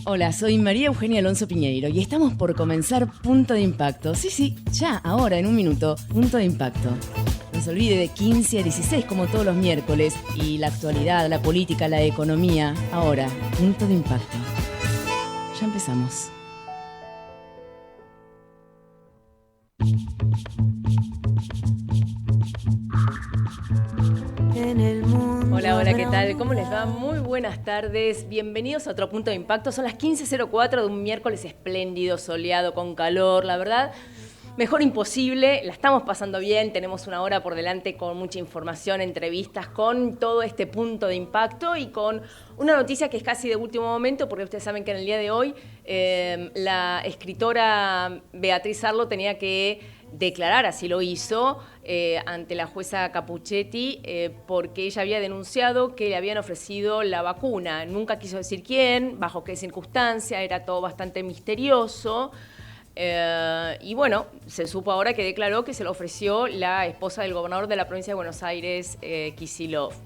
Hola, soy María Eugenia Alonso Piñeiro y estamos por comenzar Punto de Impacto. Sí, ya, ahora, en un minuto, Punto de Impacto. No se olvide de 15 a 16 como todos los miércoles y la actualidad, la política, la economía. Ahora, Punto de Impacto. Ya empezamos. Hola, ¿qué tal? ¿Cómo les va? Muy buenas tardes. Bienvenidos a otro Punto de Impacto. Son las 15:04 de un miércoles espléndido, soleado, con calor. La verdad, mejor imposible. La estamos pasando bien. Tenemos una hora por delante con mucha información, entrevistas, con todo este Punto de Impacto y con una noticia que es casi de último momento, porque ustedes saben que en el día de hoy la escritora Beatriz Arlo tenía que declarar, así lo hizo, ante la jueza Capuchetti, porque ella había denunciado que le habían ofrecido la vacuna. Nunca quiso decir quién, bajo qué circunstancia, era todo bastante misterioso. Y bueno, se supo ahora que declaró que se lo ofreció la esposa del gobernador de la provincia de Buenos Aires, Kicillof.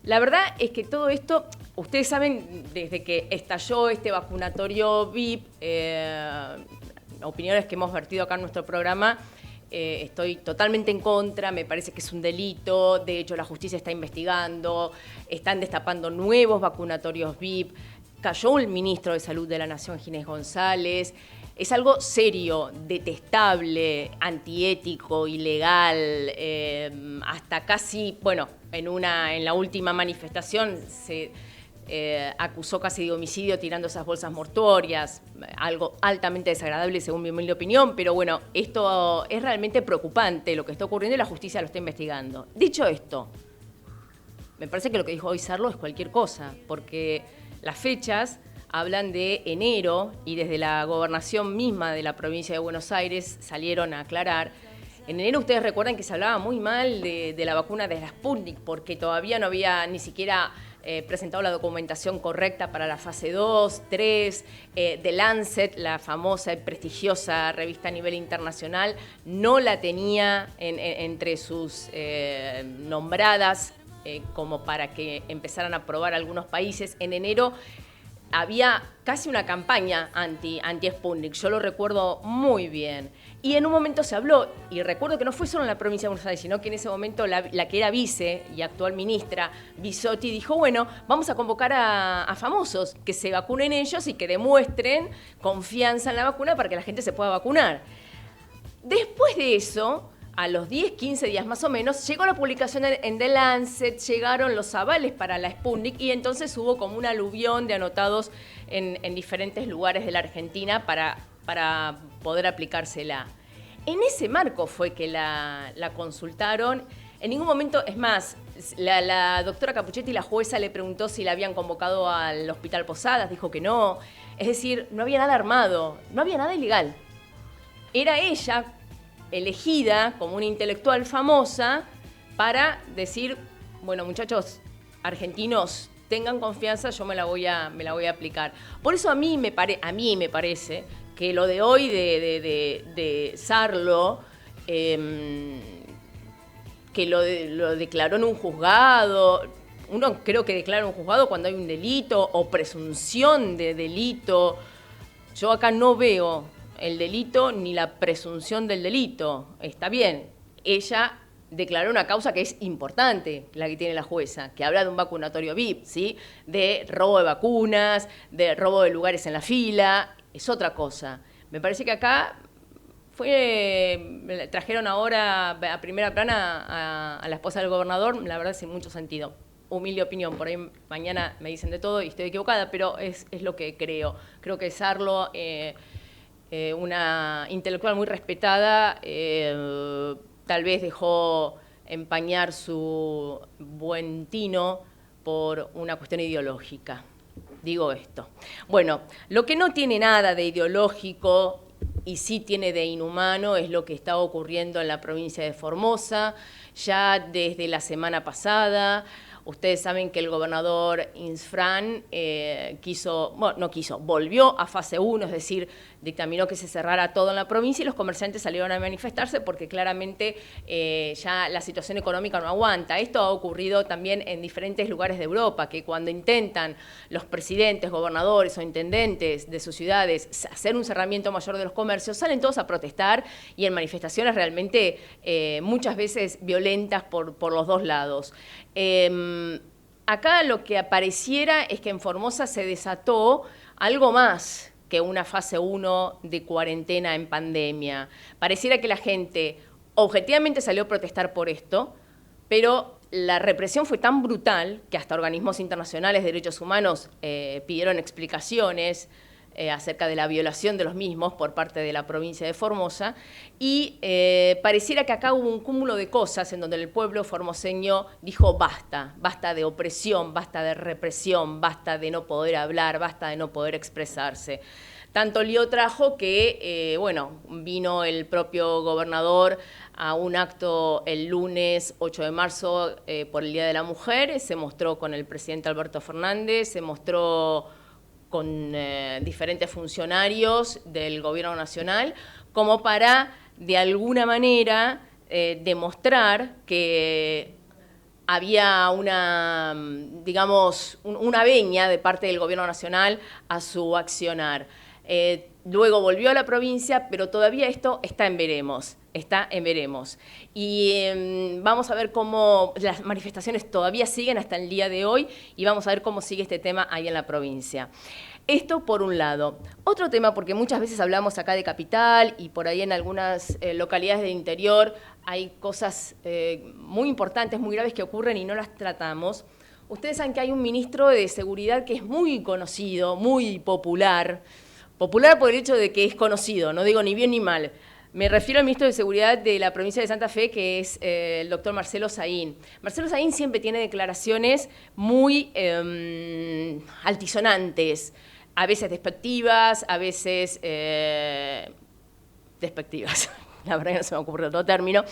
La verdad es que todo esto, ustedes saben, desde que estalló este vacunatorio VIP, opiniones que hemos vertido acá en nuestro programa, estoy totalmente en contra, me parece que es un delito, de hecho la justicia está investigando, están destapando nuevos vacunatorios VIP, cayó el ministro de Salud de la Nación, Ginés González. Es algo serio, detestable, antiético, ilegal, hasta casi, bueno, en la última manifestación se acusó casi de homicidio tirando esas bolsas mortuorias, algo altamente desagradable según mi humilde opinión, pero bueno, esto es realmente preocupante lo que está ocurriendo y la justicia lo está investigando. Dicho esto, me parece que lo que dijo hoy Sarlo es cualquier cosa, porque las fechas hablan de enero y desde la gobernación misma de la provincia de Buenos Aires salieron a aclarar. En enero ustedes recuerdan que se hablaba muy mal de la vacuna de la Sputnik porque todavía no había ni siquiera presentado la documentación correcta para la fase 2, 3, The Lancet, la famosa y prestigiosa revista a nivel internacional, no la tenía entre sus nombradas como para que empezaran a aprobar algunos países. En enero había casi una campaña anti-Sputnik, yo lo recuerdo muy bien. Y en un momento se habló, y recuerdo que no fue solo en la provincia de Buenos Aires, sino que en ese momento la que era vice y actual ministra, Bisotti, dijo, bueno, vamos a convocar a famosos, que se vacunen ellos y que demuestren confianza en la vacuna para que la gente se pueda vacunar. Después de eso, a los 10, 15 días más o menos, llegó la publicación en The Lancet, llegaron los avales para la Sputnik y entonces hubo como un aluvión de anotados en diferentes lugares de la Argentina para poder aplicársela. En ese marco fue que la consultaron. En ningún momento, es más, la doctora Capuchetti, la jueza, le preguntó si la habían convocado al Hospital Posadas, dijo que no. Es decir, no había nada armado, no había nada ilegal. Era ella elegida como una intelectual famosa para decir, bueno, muchachos argentinos, tengan confianza, yo me la voy a aplicar. Por eso a mí me parece que lo de hoy de Sarlo, que lo declaró en un juzgado, uno creo que declara en un juzgado cuando hay un delito o presunción de delito. Yo acá no veo el delito ni la presunción del delito. Está bien, ella declaró una causa que es importante, la que tiene la jueza, que habla de un vacunatorio VIP, ¿sí? De robo de vacunas, de robo de lugares en la fila, es otra cosa. Me parece que acá trajeron ahora a primera plana a la esposa del gobernador, la verdad sin mucho sentido. Humilde opinión, por ahí mañana me dicen de todo y estoy equivocada, pero es lo que creo. Creo que Sarlo, una intelectual muy respetada, tal vez dejó empañar su buen tino por una cuestión ideológica. Digo esto. Bueno, lo que no tiene nada de ideológico y sí tiene de inhumano es lo que está ocurriendo en la provincia de Formosa. Ya desde la semana pasada Ustedes saben que el gobernador Insfrán volvió a fase 1, es decir, dictaminó que se cerrara todo en la provincia y los comerciantes salieron a manifestarse porque claramente ya la situación económica no aguanta. Esto ha ocurrido también en diferentes lugares de Europa, que cuando intentan los presidentes, gobernadores o intendentes de sus ciudades hacer un cerramiento mayor de los comercios, salen todos a protestar y en manifestaciones realmente muchas veces violentas por los dos lados. Acá lo que apareciera es que en Formosa se desató algo más que una fase 1 de cuarentena en pandemia. Pareciera que la gente objetivamente salió a protestar por esto, pero la represión fue tan brutal que hasta organismos internacionales de derechos humanos pidieron explicaciones acerca de la violación de los mismos por parte de la provincia de Formosa, y pareciera que acá hubo un cúmulo de cosas en donde el pueblo formoseño dijo basta, basta de opresión, basta de represión, basta de no poder hablar, basta de no poder expresarse. Tanto lío trajo que, vino el propio gobernador a un acto el lunes 8 de marzo por el Día de la Mujer, se mostró con el presidente Alberto Fernández, se mostró con diferentes funcionarios del gobierno nacional, como para, de alguna manera, demostrar que había una venia de parte del gobierno nacional a su accionar. Luego volvió a la provincia, pero todavía esto está en veremos. Y vamos a ver cómo las manifestaciones todavía siguen hasta el día de hoy y vamos a ver cómo sigue este tema ahí en la provincia. Esto por un lado. Otro tema, porque muchas veces hablamos acá de capital y por ahí en algunas localidades del interior hay cosas muy importantes, muy graves que ocurren y no las tratamos. Ustedes saben que hay un ministro de Seguridad que es muy conocido, muy popular. Popular por el hecho de que es conocido, no digo ni bien ni mal. Me refiero al ministro de Seguridad de la provincia de Santa Fe, que es el doctor Marcelo Saín. Marcelo Saín siempre tiene declaraciones muy altisonantes, a veces despectivas, a veces despectivas. La verdad que no se me ocurre otro término.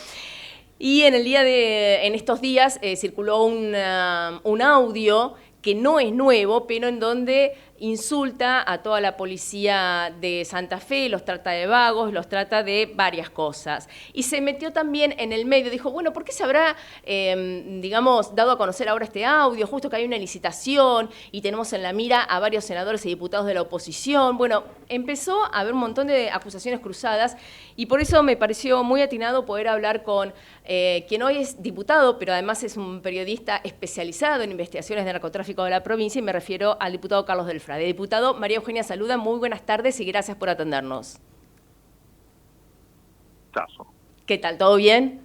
Y en estos días circuló un audio que no es nuevo, pero en donde insulta a toda la policía de Santa Fe, los trata de vagos, los trata de varias cosas. Y se metió también en el medio, dijo, bueno, ¿por qué se habrá, dado a conocer ahora este audio? Justo que hay una licitación y tenemos en la mira a varios senadores y diputados de la oposición. Bueno, empezó a haber un montón de acusaciones cruzadas y por eso me pareció muy atinado poder hablar con quien hoy es diputado, pero además es un periodista especializado en investigaciones de narcotráfico de la provincia, y me refiero al diputado Carlos Delfrade. Diputado, María Eugenia saluda, muy buenas tardes y gracias por atendernos. Tazo. ¿Qué tal? ¿Todo bien?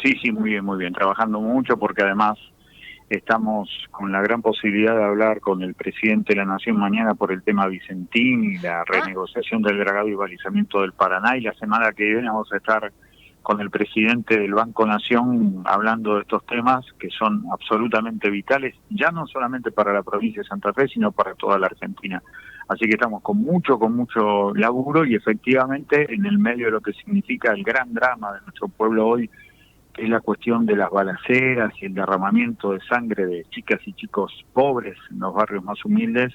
Sí, muy bien, trabajando mucho porque además estamos con la gran posibilidad de hablar con el presidente de la Nación mañana por el tema Vicentín y la renegociación del dragado y balizamiento del Paraná, y la semana que viene vamos a estar con el presidente del Banco Nación hablando de estos temas que son absolutamente vitales, ya no solamente para la provincia de Santa Fe, sino para toda la Argentina. Así que estamos con mucho laburo y efectivamente en el medio de lo que significa el gran drama de nuestro pueblo hoy, que es la cuestión de las balaceras y el derramamiento de sangre de chicas y chicos pobres en los barrios más humildes,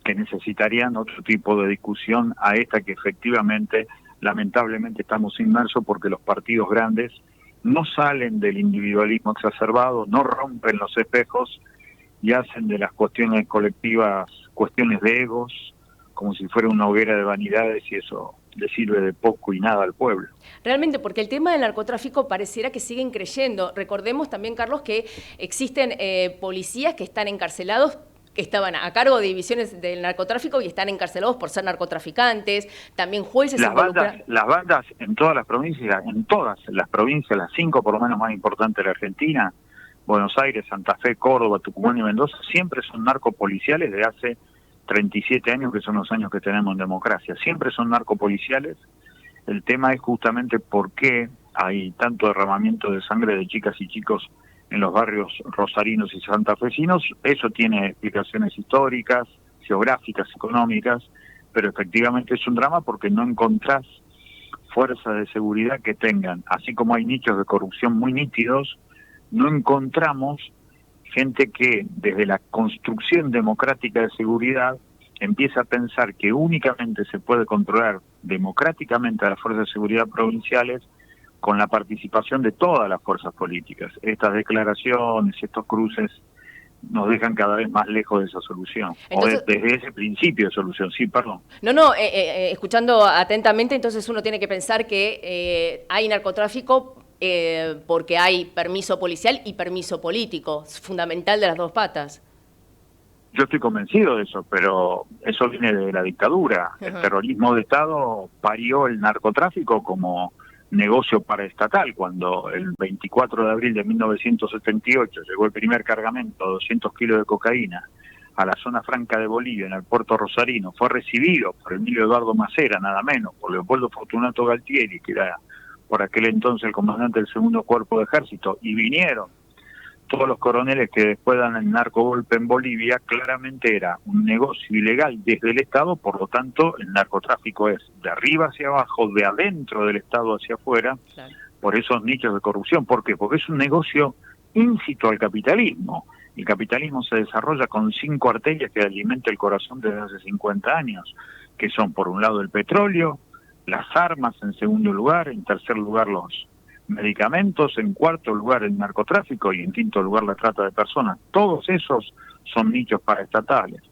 que necesitarían otro tipo de discusión a esta que efectivamente lamentablemente estamos inmersos, porque los partidos grandes no salen del individualismo exacerbado, no rompen los espejos y hacen de las cuestiones colectivas cuestiones de egos, como si fuera una hoguera de vanidades, y eso le sirve de poco y nada al pueblo. Realmente, porque el tema del narcotráfico pareciera que siguen creyendo. Recordemos también, Carlos, que existen policías que están encarcelados, que estaban a cargo de divisiones del narcotráfico y están encarcelados por ser narcotraficantes, también jueces involucrados. Las bandas en todas las provincias, las 5 por lo menos más importantes de la Argentina, Buenos Aires, Santa Fe, Córdoba, Tucumán y Mendoza, siempre son narcopoliciales de hace 37 años, que son los años que tenemos en democracia. Siempre son narcopoliciales. El tema es justamente por qué hay tanto derramamiento de sangre de chicas y chicos en los barrios rosarinos y santafesinos. Eso tiene explicaciones históricas, geográficas, económicas, pero efectivamente es un drama porque no encontrás fuerzas de seguridad que tengan, así como hay nichos de corrupción muy nítidos, no encontramos gente que desde la construcción democrática de seguridad empieza a pensar que únicamente se puede controlar democráticamente a las fuerzas de seguridad provinciales con la participación de todas las fuerzas políticas. Estas declaraciones, estos cruces nos dejan cada vez más lejos de esa solución. Entonces, o desde ese principio de solución, sí, perdón. No, escuchando atentamente, entonces uno tiene que pensar que hay narcotráfico porque hay permiso policial y permiso político, es fundamental de las dos patas. Yo estoy convencido de eso, pero eso viene de la dictadura. El terrorismo de Estado parió el narcotráfico como negocio paraestatal. Cuando el 24 de abril de 1978 llegó el primer cargamento, 200 kilos de cocaína, a la zona franca de Bolivia, en el puerto rosarino, fue recibido por Emilio Eduardo Macera, nada menos, por Leopoldo Fortunato Galtieri, que era por aquel entonces el comandante del segundo cuerpo de ejército, y vinieron todos los coroneles que después dan el narcogolpe en Bolivia. Claramente era un negocio ilegal desde el Estado, por lo tanto el narcotráfico es de arriba hacia abajo, de adentro del Estado hacia afuera, claro, por esos nichos de corrupción. ¿Por qué? Porque es un negocio íncito al capitalismo. El capitalismo se desarrolla con 5 arterias que alimenta el corazón desde hace 50 años, que son por un lado el petróleo, las armas en segundo lugar, en tercer lugar los medicamentos, en cuarto lugar el narcotráfico y en quinto lugar la trata de personas. Todos esos son nichos paraestatales.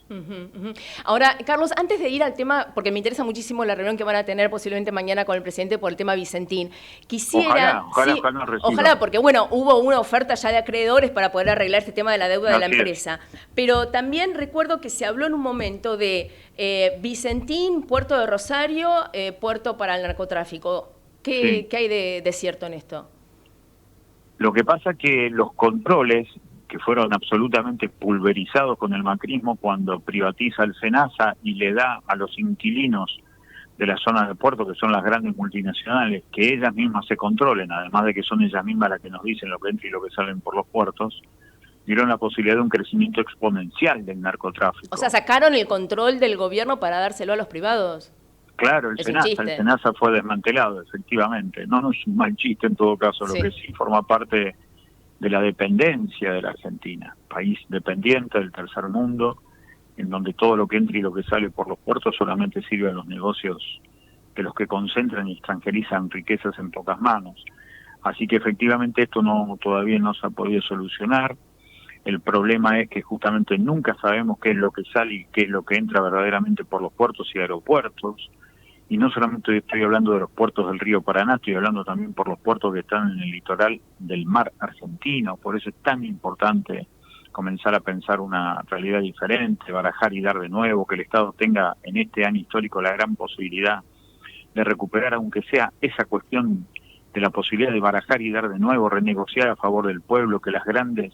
Ahora, Carlos, antes de ir al tema, porque me interesa muchísimo la reunión que van a tener posiblemente mañana con el presidente por el tema Vicentín, quisiera... Ojalá, porque bueno, hubo una oferta ya de acreedores para poder arreglar este tema de la deuda de la empresa, pero también recuerdo que se habló en un momento de Vicentín, Puerto de Rosario, puerto para el narcotráfico. ¿Qué hay de cierto en esto? Lo que pasa es que los controles que fueron absolutamente pulverizados con el macrismo cuando privatiza el SENASA y le da a los inquilinos de la zona del puerto, que son las grandes multinacionales, que ellas mismas se controlen, además de que son ellas mismas las que nos dicen lo que entra y lo que salen por los puertos, dieron la posibilidad de un crecimiento exponencial del narcotráfico. O sea, sacaron el control del gobierno para dárselo a los privados. Claro, el SENASA fue desmantelado, efectivamente. No es un mal chiste en todo caso, lo que sí forma parte de la dependencia de la Argentina, país dependiente del tercer mundo, en donde todo lo que entra y lo que sale por los puertos solamente sirve a los negocios de los que concentran y extranjerizan riquezas en pocas manos. Así que efectivamente esto todavía no se ha podido solucionar. El problema es que justamente nunca sabemos qué es lo que sale y qué es lo que entra verdaderamente por los puertos y aeropuertos. Y no solamente estoy hablando de los puertos del río Paraná, estoy hablando también por los puertos que están en el litoral del mar argentino. Por eso es tan importante comenzar a pensar una realidad diferente, barajar y dar de nuevo, que el Estado tenga en este año histórico la gran posibilidad de recuperar, aunque sea esa cuestión de la posibilidad de barajar y dar de nuevo, renegociar a favor del pueblo, que las grandes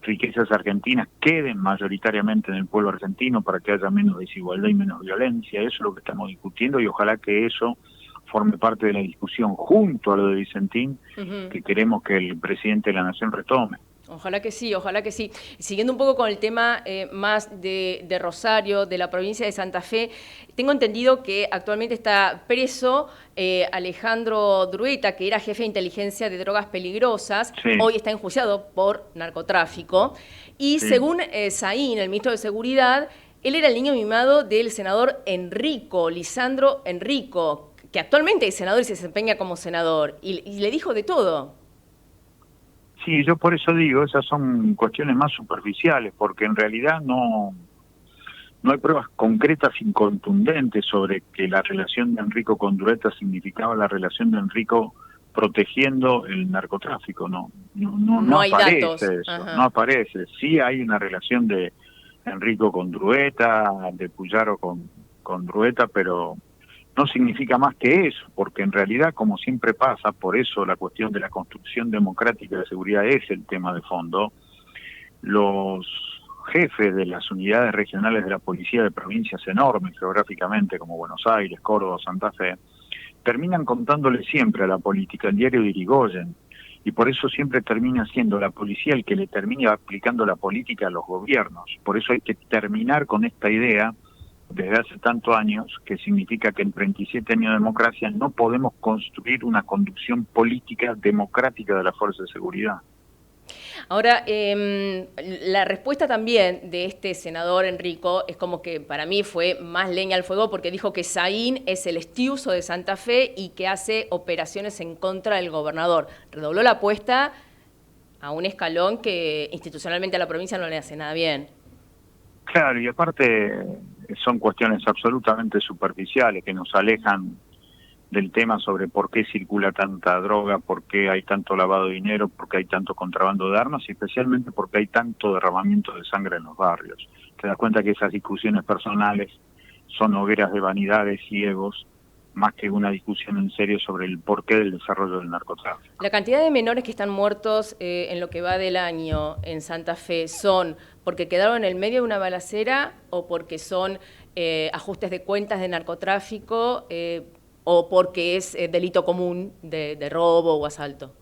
riquezas argentinas queden mayoritariamente en el pueblo argentino para que haya menos desigualdad y menos violencia. Eso es lo que estamos discutiendo y ojalá que eso forme parte de la discusión junto a lo de Vicentín, que queremos que el presidente de la Nación retome. Ojalá que sí, ojalá que sí. Siguiendo un poco con el tema más de Rosario, de la provincia de Santa Fe, tengo entendido que actualmente está preso Alejandro Drueta, que era jefe de inteligencia de drogas peligrosas, hoy está enjuiciado por narcotráfico, y según Saín, el ministro de Seguridad, él era el niño mimado del senador Lisandro Enrico, que actualmente es senador y se desempeña como senador, y le dijo de todo. Sí, yo por eso digo, esas son cuestiones más superficiales, porque en realidad no hay pruebas concretas y contundentes sobre que la relación de Enrico con Drueta significaba la relación de Enrico protegiendo el narcotráfico. No hay aparece datos. Eso, no aparece. Sí hay una relación de Enrico con Drueta, de Puyaro con Drueta, pero no significa más que eso, porque en realidad, como siempre pasa, por eso la cuestión de la construcción democrática de seguridad es el tema de fondo. Los jefes de las unidades regionales de la policía de provincias enormes geográficamente, como Buenos Aires, Córdoba, Santa Fe, terminan contándole siempre a la política, el diario de Irigoyen, y por eso siempre termina siendo la policía el que le termina aplicando la política a los gobiernos. Por eso hay que terminar con esta idea desde hace tantos años, que significa que en 37 años de democracia no podemos construir una conducción política democrática de la fuerza de seguridad. Ahora, la respuesta también de este senador Enrico es como que para mí fue más leña al fuego porque dijo que Saín es el estiuso de Santa Fe y que hace operaciones en contra del gobernador. Redobló la apuesta a un escalón que institucionalmente a la provincia no le hace nada bien. Claro, y aparte son cuestiones absolutamente superficiales que nos alejan del tema sobre por qué circula tanta droga, por qué hay tanto lavado de dinero, por qué hay tanto contrabando de armas y especialmente porque hay tanto derramamiento de sangre en los barrios. Te das cuenta que esas discusiones personales son hogueras de vanidades y egos, más que una discusión en serio sobre el porqué del desarrollo del narcotráfico. La cantidad de menores que están muertos en lo que va del año en Santa Fe son porque quedaron en el medio de una balacera o porque son ajustes de cuentas de narcotráfico o porque es delito común de robo o asalto.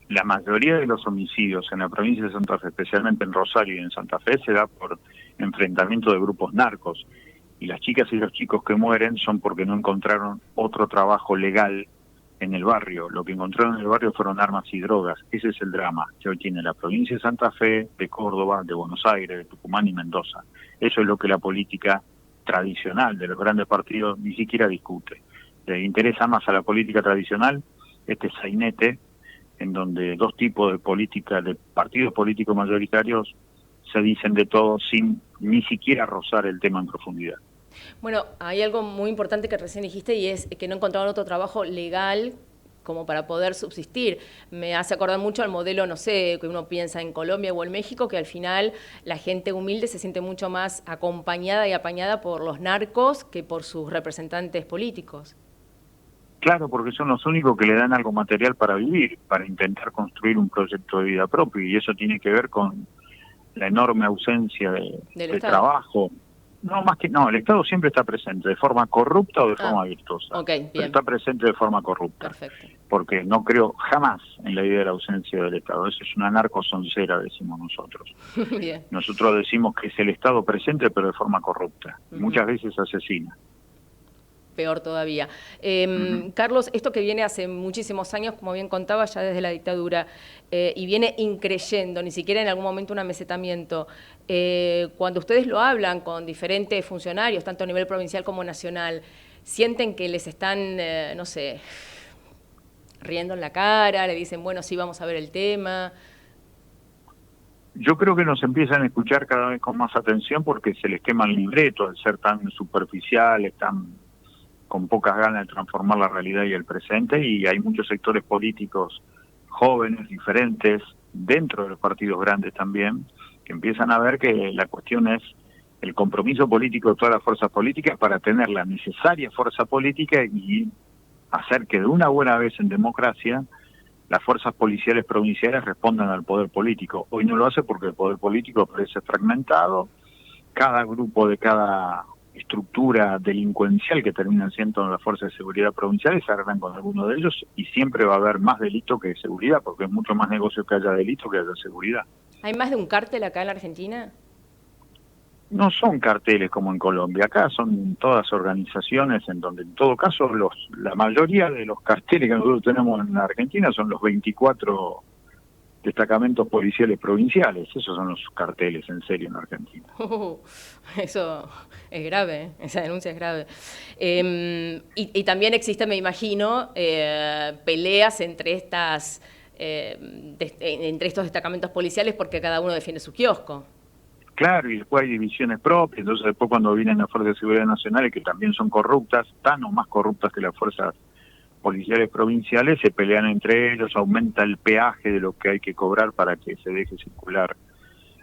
La mayoría de los homicidios en la provincia de Santa Fe, especialmente en Rosario y en Santa Fe, se da por enfrentamiento de grupos narcos. Y las chicas y los chicos que mueren son porque no encontraron otro trabajo legal en el barrio. Lo que encontraron en el barrio fueron armas y drogas. Ese es el drama que hoy tiene la provincia de Santa Fe, de Córdoba, de Buenos Aires, de Tucumán y Mendoza. Eso es lo que la política tradicional de los grandes partidos ni siquiera discute. Le interesa más a la política tradicional este sainete en donde dos tipos de política, de partidos políticos mayoritarios, se dicen de todo sin ni siquiera rozar el tema en profundidad. Bueno, hay algo muy importante que recién dijiste y es que no encontraron otro trabajo legal como para poder subsistir. Me hace acordar mucho al modelo, no sé, que uno piensa en Colombia o en México, que al final la gente humilde se siente mucho más acompañada y apañada por los narcos que por sus representantes políticos. Claro, porque son los únicos que le dan algo material para vivir, para intentar construir un proyecto de vida propio, y eso tiene que ver con la enorme ausencia de trabajo. No, más que no, el Estado siempre está presente, de forma corrupta o de forma virtuosa. Okay, bien. Pero está presente de forma corrupta. Perfecto. Porque no creo jamás en la idea de la ausencia del Estado. Eso es una narcosoncera, decimos nosotros. Bien. Nosotros decimos que es el Estado presente, pero de forma corrupta. Muchas veces asesina. Peor todavía. Carlos, esto que viene hace muchísimos años, como bien contaba, ya desde la dictadura, y viene increyendo, ni siquiera en algún momento un amesetamiento. Cuando ustedes lo hablan con diferentes funcionarios, tanto a nivel provincial como nacional, ¿sienten que les están, no sé, riendo en la cara? ¿Le dicen, bueno, sí, vamos a ver el tema? Yo creo que nos empiezan a escuchar cada vez con más atención porque se les quema el libreto al ser tan superficiales, tan con pocas ganas de transformar la realidad y el presente, y hay muchos sectores políticos jóvenes, diferentes, dentro de los partidos grandes también, que empiezan a ver que la cuestión es el compromiso político de todas las fuerzas políticas para tener la necesaria fuerza política y hacer que de una buena vez en democracia las fuerzas policiales provinciales respondan al poder político. Hoy no lo hace porque el poder político parece fragmentado, cada grupo de cada estructura delincuencial que terminan siendo las fuerzas de seguridad provinciales se agarran con alguno de ellos y siempre va a haber más delito que seguridad, porque es mucho más negocio que haya delito que haya seguridad. ¿Hay más de un cártel acá en la Argentina? No son carteles como en Colombia, acá son todas organizaciones en donde en todo caso la mayoría de los carteles que nosotros tenemos en la Argentina son los 24 destacamentos policiales provinciales, esos son los carteles en serio en Argentina. Eso es grave, esa denuncia es grave. Y también existe, me imagino, peleas entre entre estos destacamentos policiales porque cada uno defiende su kiosco. Claro, y después hay divisiones propias, entonces después cuando vienen las fuerzas de seguridad nacionales, que también son corruptas, tan o más corruptas que las fuerzas policiales provinciales, se pelean entre ellos, aumenta el peaje de lo que hay que cobrar para que se deje circular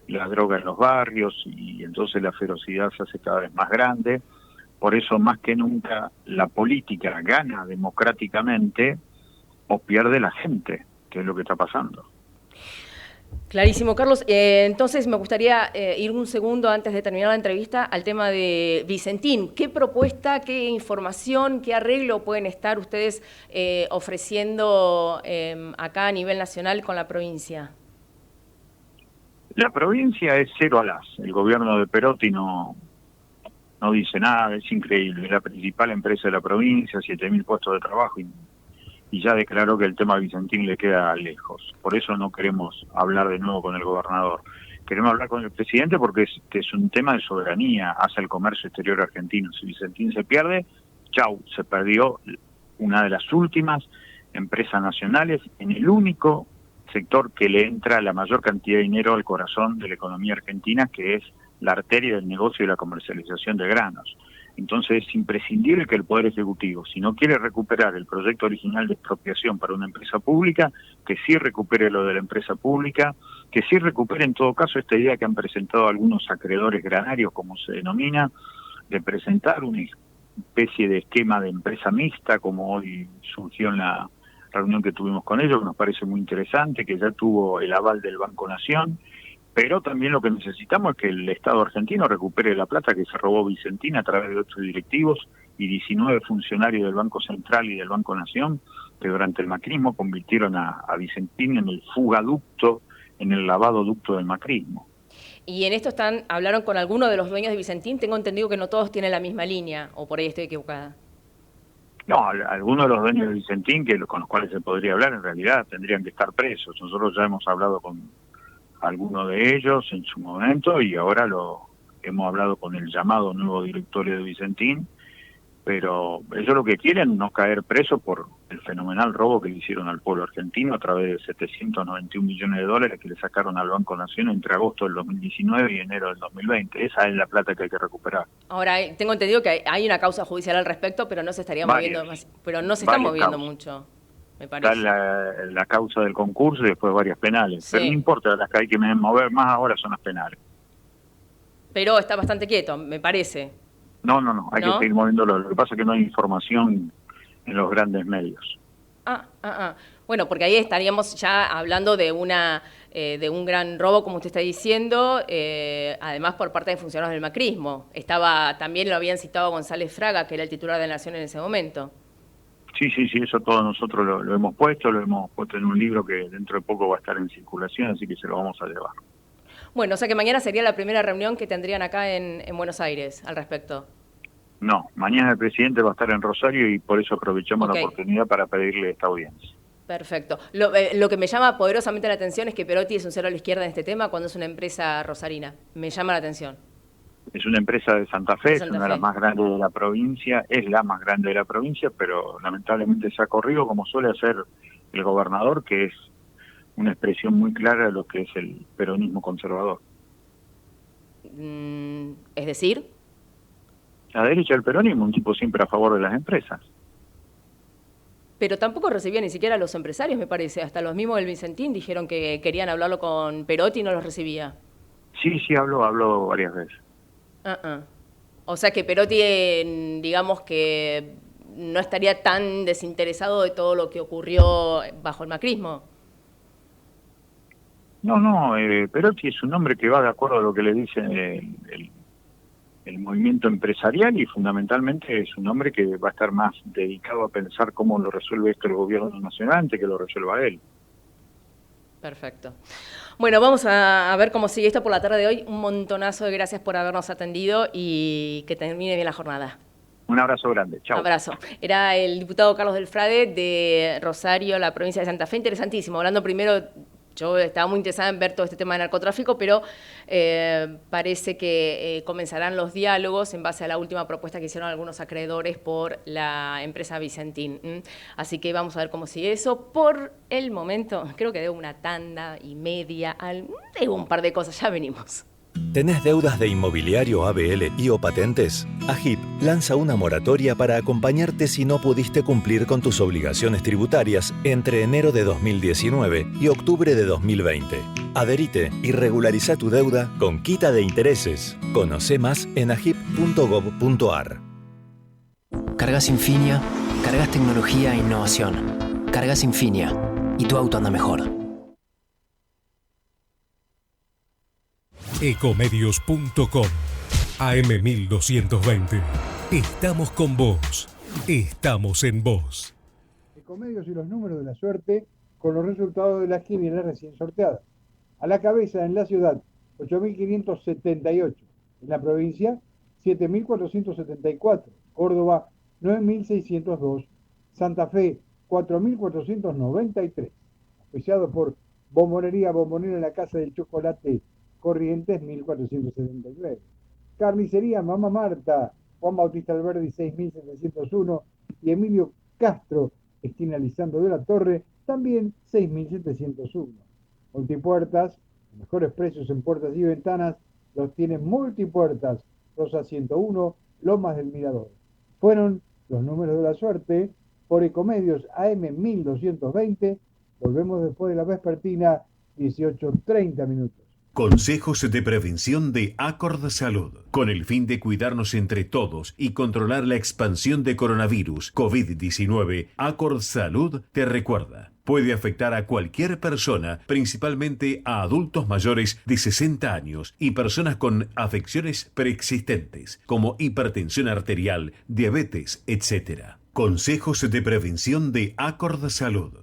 la droga en los barrios, y entonces la ferocidad se hace cada vez más grande. Por eso, más que nunca, la política gana democráticamente o pierde la gente, que es lo que está pasando. Clarísimo, Carlos. Entonces me gustaría ir un segundo antes de terminar la entrevista al tema de Vicentín. ¿Qué propuesta, qué información, qué arreglo pueden estar ustedes ofreciendo acá a nivel nacional con la provincia? La provincia es cero alas. El gobierno de Perotti no dice nada, es increíble. Es la principal empresa de la provincia, 7.000 puestos de trabajo, y y ya declaró que el tema Vicentín le queda lejos. Por eso no queremos hablar de nuevo con el gobernador. Queremos hablar con el presidente porque es un tema de soberanía hacia el comercio exterior argentino. Si Vicentín se pierde, chau, se perdió una de las últimas empresas nacionales en el único sector que le entra la mayor cantidad de dinero al corazón de la economía argentina, que es la arteria del negocio y la comercialización de granos. Entonces es imprescindible que el Poder Ejecutivo, si no quiere recuperar el proyecto original de expropiación para una empresa pública, que sí recupere lo de la empresa pública, que sí recupere en todo caso esta idea que han presentado algunos acreedores granarios, como se denomina, de presentar una especie de esquema de empresa mixta, como hoy surgió en la reunión que tuvimos con ellos, que nos parece muy interesante, que ya tuvo el aval del Banco Nación, pero también lo que necesitamos es que el Estado argentino recupere la plata que se robó Vicentín a través de 8 directivos y 19 funcionarios del Banco Central y del Banco Nación, que durante el macrismo convirtieron a Vicentín en el fugaducto, en el lavadoducto del macrismo. Y en esto hablaron con alguno de los dueños de Vicentín. Tengo entendido que no todos tienen la misma línea, o por ahí estoy equivocada. No, algunos de los dueños de Vicentín, con los cuales se podría hablar, en realidad tendrían que estar presos. Nosotros ya hemos hablado con algunos de ellos en su momento y ahora hemos hablado con el llamado nuevo directorio de Vicentín, pero ellos lo que quieren es no caer presos por el fenomenal robo que le hicieron al pueblo argentino a través de 791 millones de dólares que le sacaron al Banco Nación entre agosto del 2019 y enero del 2020. Esa es la plata que hay que recuperar. Ahora, tengo entendido que hay una causa judicial al respecto, pero no se estaría moviendo más, pero no se está moviendo mucho, me parece. Está la causa del concurso y después varias penales, Sí. pero no importa, las que hay que mover más ahora son las penales. Pero está bastante quieto, me parece. No, hay que seguir moviéndolo. Lo que pasa es que no hay información en los grandes medios. Bueno, porque ahí estaríamos ya hablando de de un gran robo, como usted está diciendo, además por parte de funcionarios del macrismo. También lo habían citado a González Fraga, que era el titular de Nación en ese momento. Sí, eso todos nosotros lo hemos puesto en un libro que dentro de poco va a estar en circulación, así que se lo vamos a llevar. Bueno, o sea que mañana sería la primera reunión que tendrían acá en Buenos Aires al respecto. No, mañana el presidente va a estar en Rosario y por eso aprovechamos la oportunidad para pedirle esta audiencia. Perfecto. Lo que me llama poderosamente la atención es que Perotti es un cero a la izquierda en este tema cuando es una empresa rosarina. Me llama la atención. Es una empresa de Santa Fe, es una de las más grandes de la provincia, es la más grande de la provincia, pero lamentablemente se ha corrido como suele hacer el gobernador, que es una expresión muy clara de lo que es el peronismo conservador. Es decir, la derecha del peronismo, un tipo siempre a favor de las empresas. Pero tampoco recibía ni siquiera a los empresarios, me parece. Hasta los mismos del Vicentín dijeron que querían hablarlo con Perotti y no los recibía. Sí, habló varias veces. O sea que Perotti, digamos que no estaría tan desinteresado de todo lo que ocurrió bajo el macrismo. No, Perotti es un hombre que va de acuerdo a lo que le dice el movimiento empresarial y fundamentalmente es un hombre que va a estar más dedicado a pensar cómo lo resuelve esto el gobierno nacional antes que lo resuelva él. Perfecto. Bueno, vamos a ver cómo sigue esto por la tarde de hoy. Un montonazo de gracias por habernos atendido y que termine bien la jornada. Un abrazo grande. Chao. Abrazo. Era el diputado Carlos Del Frade de Rosario, la provincia de Santa Fe. Interesantísimo. Hablando primero, yo estaba muy interesada en ver todo este tema de narcotráfico, pero parece que comenzarán los diálogos en base a la última propuesta que hicieron algunos acreedores por la empresa Vicentín. Así que vamos a ver cómo sigue eso. Por el momento, creo que debo una tanda y media, debo un par de cosas, ya venimos. ¿Tenés deudas de inmobiliario, ABL y o patentes? AGIP lanza una moratoria para acompañarte si no pudiste cumplir con tus obligaciones tributarias entre enero de 2019 y octubre de 2020. Adherite y regulariza tu deuda con quita de intereses. Conoce más en agip.gov.ar. Cargas Infinia, cargas tecnología e innovación. Cargas Infinia y tu auto anda mejor. Ecomedios.com AM1220. Estamos con vos. Estamos en vos. Ecomedios y los números de la suerte con los resultados de las quinielas recién sorteadas. A la cabeza en la ciudad, 8.578. En la provincia, 7.474. Córdoba, 9.602. Santa Fe, 4.493. Auspiciado por Bombonera en la Casa del Chocolate Corrientes, 1479. Carnicería Mamá Marta, Juan Bautista Alberdi, 6701. Y Emilio Castro, esquina Lisandro de la Torre, también 6701. Multipuertas, los mejores precios en puertas y ventanas los tiene Multipuertas, Rosa 101, Lomas del Mirador. Fueron los números de la suerte por Ecomedios AM 1220. Volvemos después de la vespertina, 18:30 minutos. Consejos de prevención de Acord Salud. Con el fin de cuidarnos entre todos y controlar la expansión de coronavirus COVID-19, Acord Salud te recuerda. Puede afectar a cualquier persona, principalmente a adultos mayores de 60 años y personas con afecciones preexistentes, como hipertensión arterial, diabetes, etc. Consejos de prevención de Acord Salud.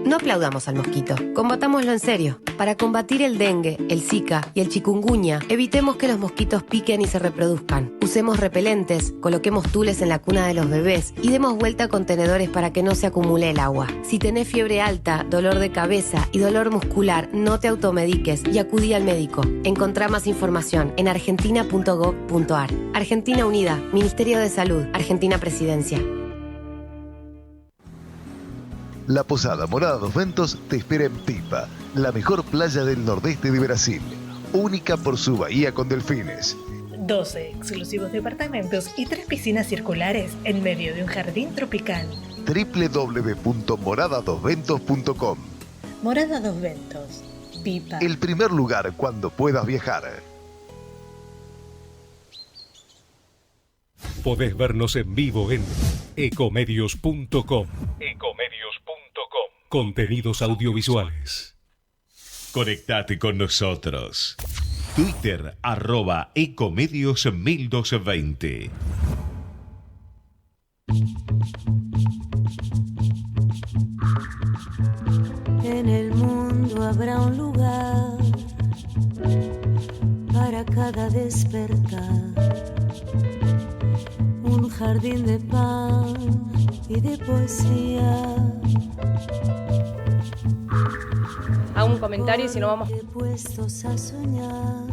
No aplaudamos al mosquito, combatámoslo en serio. Para combatir el dengue, el zika y el chikungunya, evitemos que los mosquitos piquen y se reproduzcan. Usemos repelentes, coloquemos tules en la cuna de los bebés y demos vuelta a contenedores para que no se acumule el agua. Si tenés fiebre alta, dolor de cabeza y dolor muscular, no te automediques y acudí al médico. Encontrá más información en argentina.gov.ar. Argentina Unida, Ministerio de Salud, Argentina Presidencia. La Posada Morada dos Ventos te espera en Pipa, la mejor playa del nordeste de Brasil, única por su bahía con delfines. 12 exclusivos departamentos y 3 piscinas circulares en medio de un jardín tropical. www.moradadosventos.com. Morada dos Ventos, Pipa. El primer lugar cuando puedas viajar. Podés vernos en vivo en ecomedios.com. Contenidos audiovisuales. Conectate con nosotros. Twitter @ecomedios1220. En el mundo habrá un lugar para cada despertar, un jardín de pan y de poesía. Hago un comentario y si no vamos... Puestos a soñar,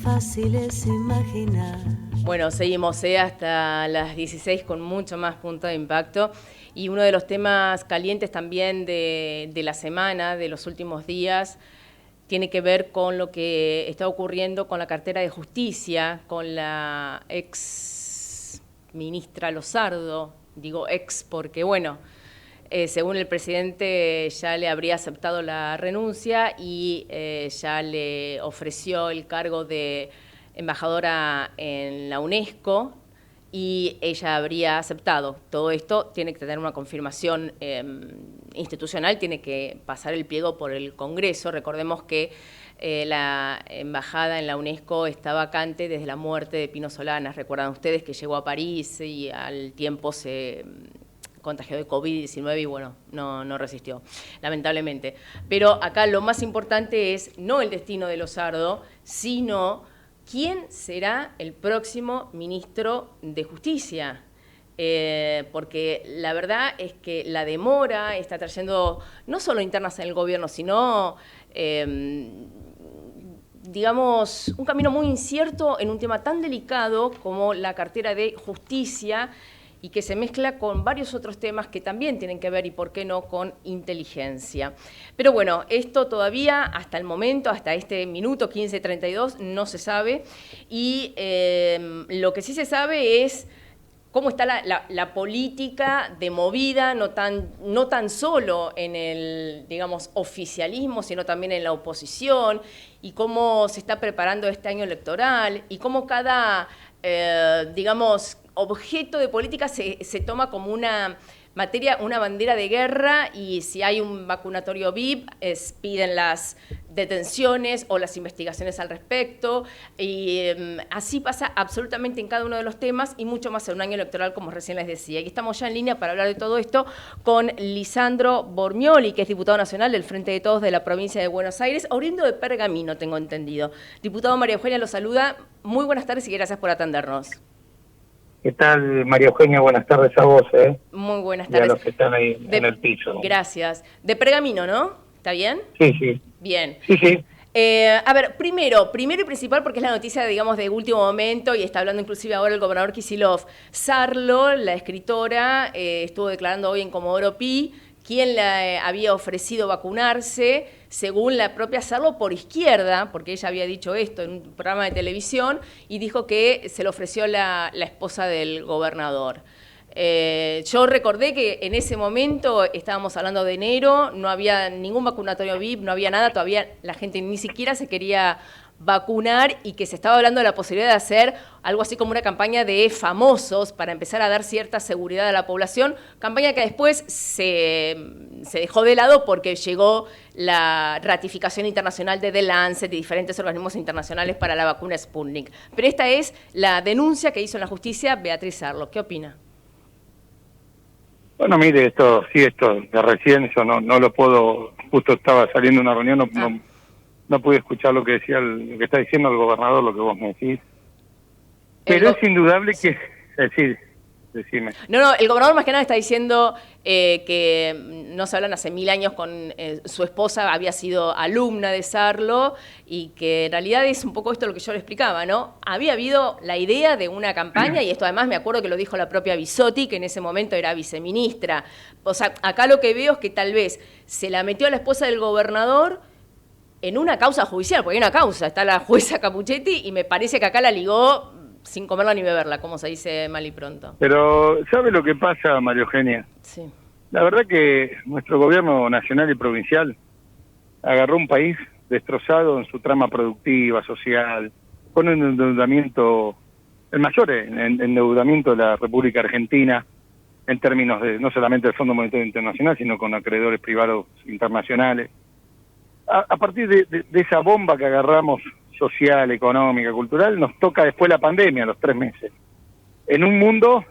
fácil es imaginar. Bueno, seguimos hasta las 16 con mucho más punto de impacto. Y uno de los temas calientes también de la semana, de los últimos días, tiene que ver con lo que está ocurriendo con la cartera de Justicia, con la ex ministra Lozardo. Digo ex porque, bueno, según el presidente ya le habría aceptado la renuncia y ya le ofreció el cargo de embajadora en la UNESCO y ella habría aceptado. Todo esto tiene que tener una confirmación institucional, tiene que pasar el pliego por el Congreso. Recordemos que la embajada en la UNESCO está vacante desde la muerte de Pino Solanas. Recuerdan ustedes que llegó a París y al tiempo se contagió de COVID-19 y bueno, no resistió, lamentablemente. Pero acá lo más importante es no el destino de Lozardo, sino quién será el próximo ministro de Justicia. Porque la verdad es que la demora está trayendo no solo internas en el gobierno, sino, digamos, un camino muy incierto en un tema tan delicado como la cartera de Justicia, y que se mezcla con varios otros temas que también tienen que ver, y por qué no, con inteligencia. Pero bueno, esto todavía, hasta el momento, hasta este minuto 15:32, no se sabe, y lo que sí se sabe es cómo está la política de movida, no tan solo en el, digamos, oficialismo, sino también en la oposición, y cómo se está preparando este año electoral, y cómo cada, digamos, objeto de política se toma como una materia, una bandera de guerra, y si hay un vacunatorio VIP, piden las detenciones o las investigaciones al respecto, y así pasa absolutamente en cada uno de los temas, y mucho más en un año electoral, como recién les decía. Y estamos ya en línea para hablar de todo esto con Lisandro Bormioli, que es diputado nacional del Frente de Todos de la provincia de Buenos Aires, oriundo de Pergamino, tengo entendido. Diputado, María Eugenia lo saluda. Muy buenas tardes y gracias por atendernos. ¿Qué tal, María Eugenia? Buenas tardes a vos, Muy buenas y tardes. a los que están ahí en el piso. Gracias. De Pergamino, ¿no? ¿Está bien? Sí. Bien. Sí. A ver, primero y principal, porque es la noticia, digamos, de último momento, y está hablando inclusive ahora el gobernador Kicillof. Sarlo, la escritora, estuvo declarando hoy en Comodoro Pi quién le había ofrecido vacunarse, según la propia Sarlo, por izquierda, porque ella había dicho esto en un programa de televisión, y dijo que se lo ofreció la esposa del gobernador. Yo recordé que en ese momento, estábamos hablando de enero, no había ningún vacunatorio VIP, no había nada, todavía la gente ni siquiera se quería vacunar, y que se estaba hablando de la posibilidad de hacer algo así como una campaña de famosos para empezar a dar cierta seguridad a la población, campaña que después se dejó de lado porque llegó la ratificación internacional de The Lancet y diferentes organismos internacionales para la vacuna Sputnik. Pero esta es la denuncia que hizo en la justicia Beatriz Sarlo. ¿Qué opina? Bueno, mire, esto de recién, eso no lo puedo, justo estaba saliendo de una reunión, no pude escuchar lo que decía, lo que está diciendo el gobernador, lo que vos me decís. Pero es indudable que, decime. No, el gobernador más que nada está diciendo que no se hablan hace 1000 años con su esposa, había sido alumna de Sarlo, y que en realidad es un poco esto lo que yo le explicaba, ¿no? Había habido la idea de una campaña, y esto además me acuerdo que lo dijo la propia Bisotti, que en ese momento era viceministra. O sea, acá lo que veo es que tal vez se la metió a la esposa del gobernador en una causa judicial, porque hay una causa, está la jueza Capuchetti, y me parece que acá la ligó sin comerla ni beberla, como se dice mal y pronto. Pero, ¿sabe lo que pasa, María Eugenia? Sí. La verdad que nuestro gobierno nacional y provincial agarró un país destrozado en su trama productiva, social, con un endeudamiento, el mayor endeudamiento de la República Argentina, en términos de no solamente del Fondo Monetario Internacional, sino con acreedores privados internacionales. A partir de esa bomba que agarramos, social, económica, cultural, nos toca después la pandemia, a los 3 meses. En un mundo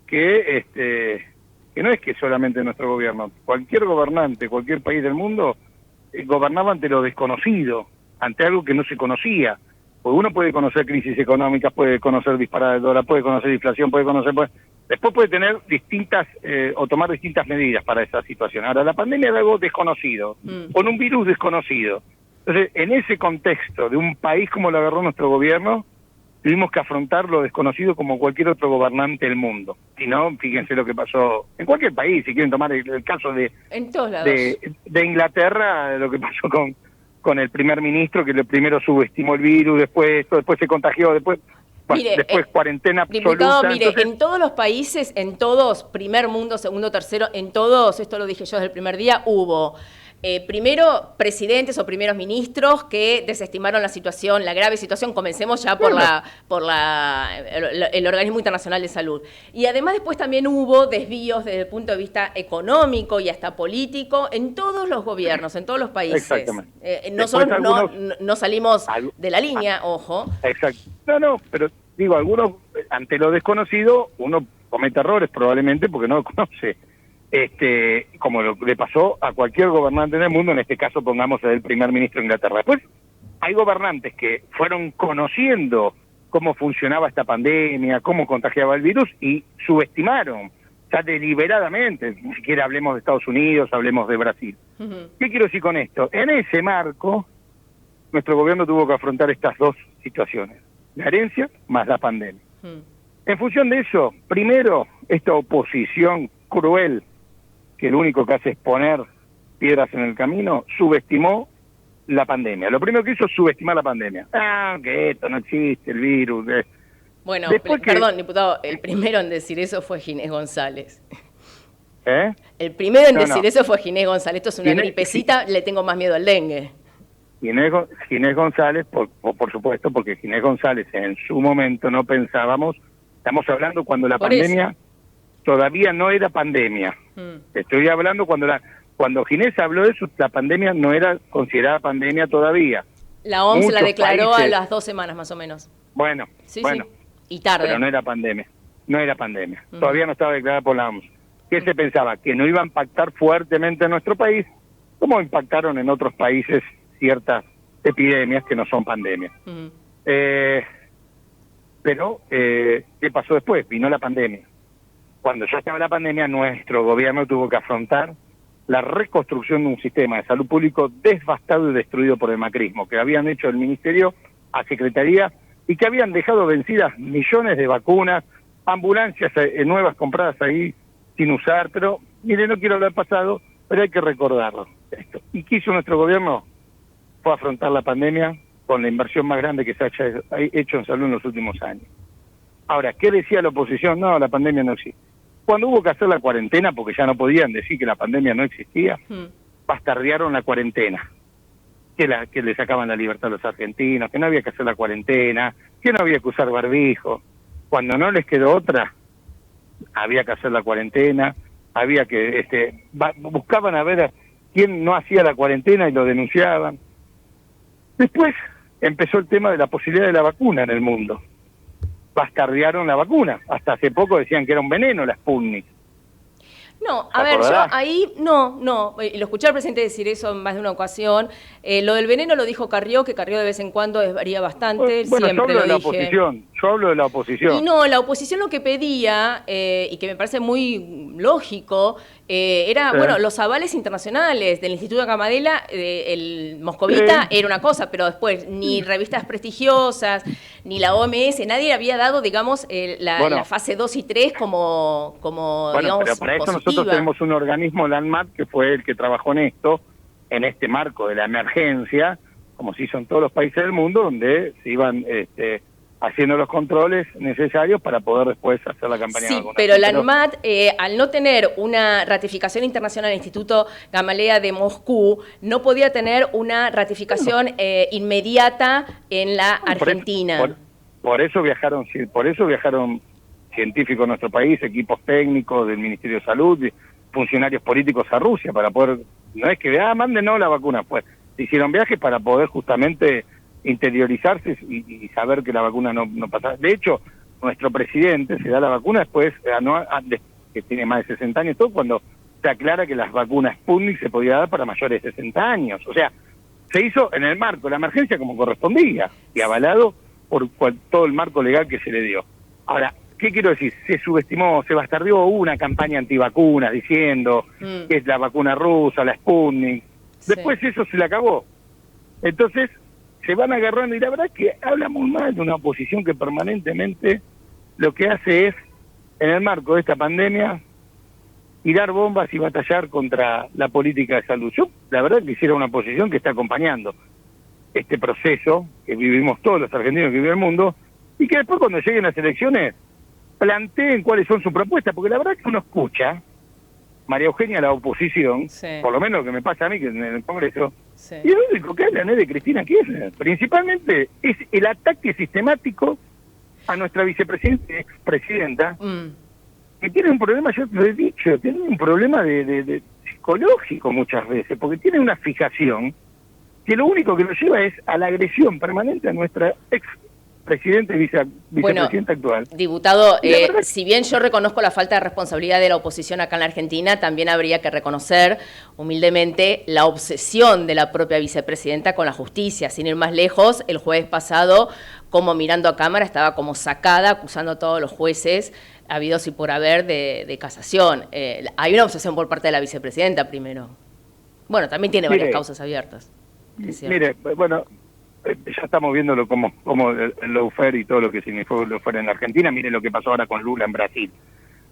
que no es que solamente nuestro gobierno, cualquier gobernante, cualquier país del mundo, gobernaba ante lo desconocido, ante algo que no se conocía. Porque uno puede conocer crisis económicas, puede conocer disparada de dólar, puede conocer inflación, después puede tener distintas, o tomar distintas medidas para esa situación. Ahora, la pandemia es algo desconocido, con un virus desconocido. Entonces, en ese contexto de un país como lo agarró nuestro gobierno, tuvimos que afrontar lo desconocido como cualquier otro gobernante del mundo. Si no, fíjense lo que pasó en cualquier país, si quieren tomar el caso en todos lados. de Inglaterra, lo que pasó con el primer ministro, que primero subestimó el virus, después se contagió, después cuarentena diputado, absoluta. Mire, entonces, en todos los países, en todos, primer mundo, segundo, tercero, en todos, esto lo dije yo desde el primer día, hubo primero presidentes o primeros ministros que desestimaron la situación, la grave situación. Comencemos ya por el Organismo Internacional de Salud. Y además después también hubo desvíos desde el punto de vista económico y hasta político en todos los gobiernos, en todos los países. Exactamente. Nosotros no salimos de la línea, ojo. Exacto. No, pero digo, algunos, ante lo desconocido, uno comete errores probablemente porque no lo conoce. Como le pasó a cualquier gobernante del mundo, en este caso pongamos el primer ministro de Inglaterra. Después hay gobernantes que fueron conociendo cómo funcionaba esta pandemia, cómo contagiaba el virus, y subestimaron, ya deliberadamente. Ni siquiera hablemos de Estados Unidos, hablemos de Brasil. ¿Qué quiero decir con esto? En ese marco, nuestro gobierno tuvo que afrontar estas dos situaciones, la herencia más la pandemia. En función de eso, primero, esta oposición cruel, que lo único que hace es poner piedras en el camino, subestimó la pandemia. Lo primero que hizo es subestimar la pandemia. Que esto no existe, el virus. Bueno, perdón, diputado, el primero en decir eso fue Ginés González. El primero en decir eso fue Ginés González. Esto es una gripecita, le tengo más miedo al dengue. Ginés González, por supuesto, porque Ginés González en su momento no pensábamos, estamos hablando cuando la pandemia todavía no era pandemia. Estoy hablando cuando Ginés habló de eso, la pandemia no era considerada pandemia todavía. La OMS la declaró a las 2 semanas más o menos. Bueno. Y tarde. Pero no era pandemia. Todavía no estaba declarada por la OMS. ¿Qué se pensaba? Que no iba a impactar fuertemente en nuestro país, como impactaron en otros países ciertas epidemias que no son pandemias. Pero, ¿qué pasó después? Vino la pandemia. Cuando ya estaba la pandemia, nuestro gobierno tuvo que afrontar la reconstrucción de un sistema de salud público devastado y destruido por el macrismo, que habían hecho el Ministerio a Secretaría y que habían dejado vencidas millones de vacunas, ambulancias nuevas compradas ahí sin usar, pero mire, no quiero hablar pasado, pero hay que recordarlo. Esto. ¿Y qué hizo nuestro gobierno? Fue afrontar la pandemia con la inversión más grande que se haya hecho en salud en los últimos años. Ahora, ¿qué decía la oposición? No, la pandemia no existe. Cuando hubo que hacer la cuarentena, porque ya no podían decir que la pandemia no existía, bastardearon la cuarentena, que le sacaban la libertad a los argentinos, que no había que hacer la cuarentena, que no había que usar barbijo. Cuando no les quedó otra, había que hacer la cuarentena, había que buscaban a ver a quién no hacía la cuarentena y lo denunciaban. Después empezó el tema de la posibilidad de la vacuna en el mundo. Bastardearon la vacuna. Hasta hace poco decían que era un veneno la Sputnik. No, a ver, yo ahí no, lo escuché al presidente decir eso en más de una ocasión. Lo del veneno lo dijo Carrió, que Carrió de vez en cuando varía bastante. Bueno, siempre yo hablo de la oposición. Y no, la oposición lo que pedía, y que me parece muy lógico, era, bueno, los avales internacionales del Instituto Gammadela, el Moscovita era una cosa, pero después ni revistas prestigiosas, ni la OMS, nadie había dado, digamos, la fase 2 y 3 como digamos, pero para eso positiva. Nosotros tenemos un organismo, la ANMAT, que fue el que trabajó en esto, en este marco de la emergencia, como se hizo en todos los países del mundo, donde se iban haciendo los controles necesarios para poder después hacer la campaña de vacunación. Pero la ANMAT, al no tener una ratificación internacional del Instituto Gamaleya de Moscú, no podía tener una ratificación inmediata en la Argentina. Por eso viajaron científicos a nuestro país, equipos técnicos del Ministerio de Salud, funcionarios políticos a Rusia, para poder, no es que, mándenos la vacuna, pues, hicieron viajes para poder justamente interiorizarse y saber que la vacuna no pasaba. De hecho, nuestro presidente se da la vacuna después, que tiene más de 60 años, todo cuando se aclara que las vacunas Sputnik se podía dar para mayores de 60 años. O sea, se hizo en el marco de la emergencia como correspondía y avalado por todo el marco legal que se le dio. Ahora, ¿qué quiero decir? Se subestimó, se bastardeó, hubo una campaña antivacunas diciendo que es la vacuna rusa, la Sputnik. Después eso se le acabó. Entonces, se van agarrando, y la verdad es que habla muy mal de una oposición que permanentemente lo que hace es, en el marco de esta pandemia, tirar bombas y batallar contra la política de salud. Yo, la verdad, quisiera una oposición que está acompañando este proceso que vivimos todos los argentinos que viven el mundo, y que después cuando lleguen las elecciones planteen cuáles son sus propuestas, porque la verdad es que uno escucha, María Eugenia, la oposición, por lo menos lo que me pasa a mí que en el Congreso, y lo único que hablan es de Cristina Kirchner. Principalmente es el ataque sistemático a nuestra vicepresidenta, que tiene un problema, yo te lo he dicho, tiene un problema de psicológico muchas veces, porque tiene una fijación que lo único que lo lleva es a la agresión permanente a nuestra presidente y vicepresidenta actual. Diputado, si bien yo reconozco la falta de responsabilidad de la oposición acá en la Argentina, también habría que reconocer humildemente la obsesión de la propia vicepresidenta con la justicia. Sin ir más lejos, el jueves pasado, como mirando a cámara, estaba como sacada, acusando a todos los jueces habidos y por haber de casación. Hay una obsesión por parte de la vicepresidenta primero. Bueno, también tiene varias causas abiertas. Mire, bueno, ya estamos viéndolo como el lawfare y todo lo que significó el lawfare en la Argentina. Mire lo que pasó ahora con Lula en Brasil.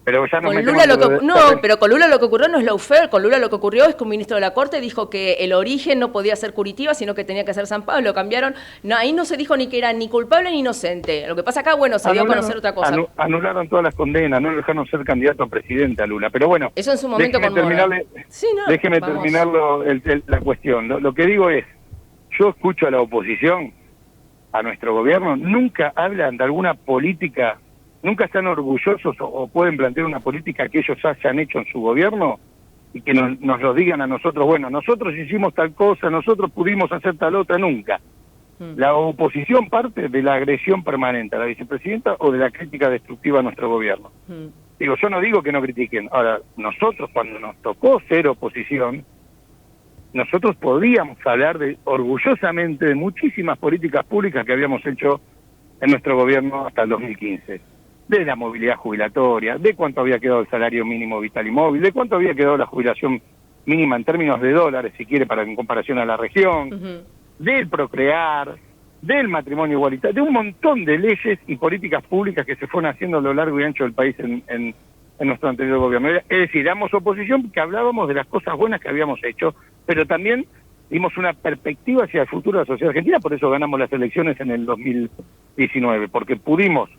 Pero ya con Lula pero con Lula lo que ocurrió no es lawfare. Con Lula lo que ocurrió es que un ministro de la Corte dijo que el origen no podía ser Curitiba, sino que tenía que ser San Pablo. Lo cambiaron. No, ahí no se dijo ni que era ni culpable ni inocente. Lo que pasa acá, bueno, se dio a conocer otra cosa. Anularon todas las condenas, no lo dejaron ser candidato a presidente a Lula. Pero bueno, eso en su momento déjeme terminar la cuestión. Lo que digo es, yo escucho a la oposición, a nuestro gobierno, nunca hablan de alguna política, nunca están orgullosos o pueden plantear una política que ellos hayan hecho en su gobierno y que nos lo digan a nosotros, bueno, nosotros hicimos tal cosa, nosotros pudimos hacer tal otra, nunca. La oposición parte de la agresión permanente a la vicepresidenta o de la crítica destructiva a nuestro gobierno. Digo, yo no digo que no critiquen. Ahora, nosotros cuando nos tocó ser oposición, nosotros podíamos hablar orgullosamente de muchísimas políticas públicas que habíamos hecho en nuestro gobierno hasta el 2015. De la movilidad jubilatoria, de cuánto había quedado el salario mínimo vital y móvil, de cuánto había quedado la jubilación mínima en términos de dólares, si quiere, en comparación a la región, del procrear, del matrimonio igualitario, de un montón de leyes y políticas públicas que se fueron haciendo a lo largo y ancho del país en nuestro anterior gobierno. Es decir, éramos oposición que hablábamos de las cosas buenas que habíamos hecho, pero también dimos una perspectiva hacia el futuro de la sociedad argentina, por eso ganamos las elecciones en el 2019, porque pudimos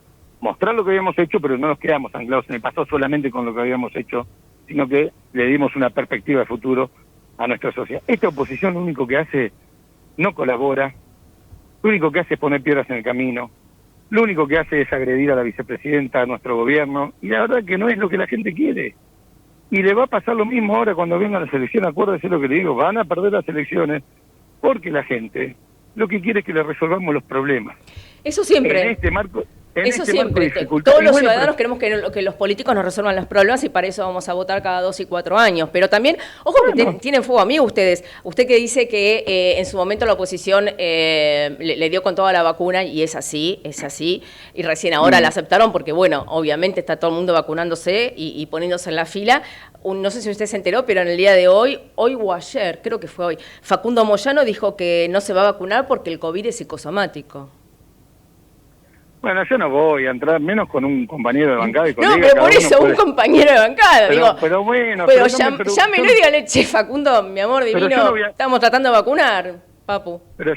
mostrar lo que habíamos hecho, pero no nos quedamos anclados en el pasado solamente con lo que habíamos hecho, sino que le dimos una perspectiva de futuro a nuestra sociedad. Esta oposición lo único que hace, no colabora, lo único que hace es poner piedras en el camino, lo único que hace es agredir a la vicepresidenta, a nuestro gobierno, y la verdad que no es lo que la gente quiere. Y le va a pasar lo mismo ahora cuando vengan las elecciones, acuérdense lo que le digo, van a perder las elecciones, porque la gente lo que quiere es que le resolvamos los problemas. Eso siempre. En este marco... Eso siempre. Todos los ciudadanos queremos que los políticos nos resuelvan los problemas y para eso vamos a votar cada 2 y 4 años. Pero también, ojo, que tienen fuego amigo ustedes. Usted que dice que en su momento la oposición le dio con toda la vacuna y es así. Y recién ahora la aceptaron porque, bueno, obviamente está todo el mundo vacunándose y poniéndose en la fila. No sé si usted se enteró, pero en el día de hoy o ayer, creo que fue hoy, Facundo Moyano dijo que no se va a vacunar porque el COVID es psicosomático. Bueno, yo no voy a entrar, menos con un compañero de bancada y colega. No, pero por eso, un compañero de bancada, pero bueno... Pero llámelo y dígale, che, Facundo, mi amor divino, estamos tratando de vacunar, papu. Pero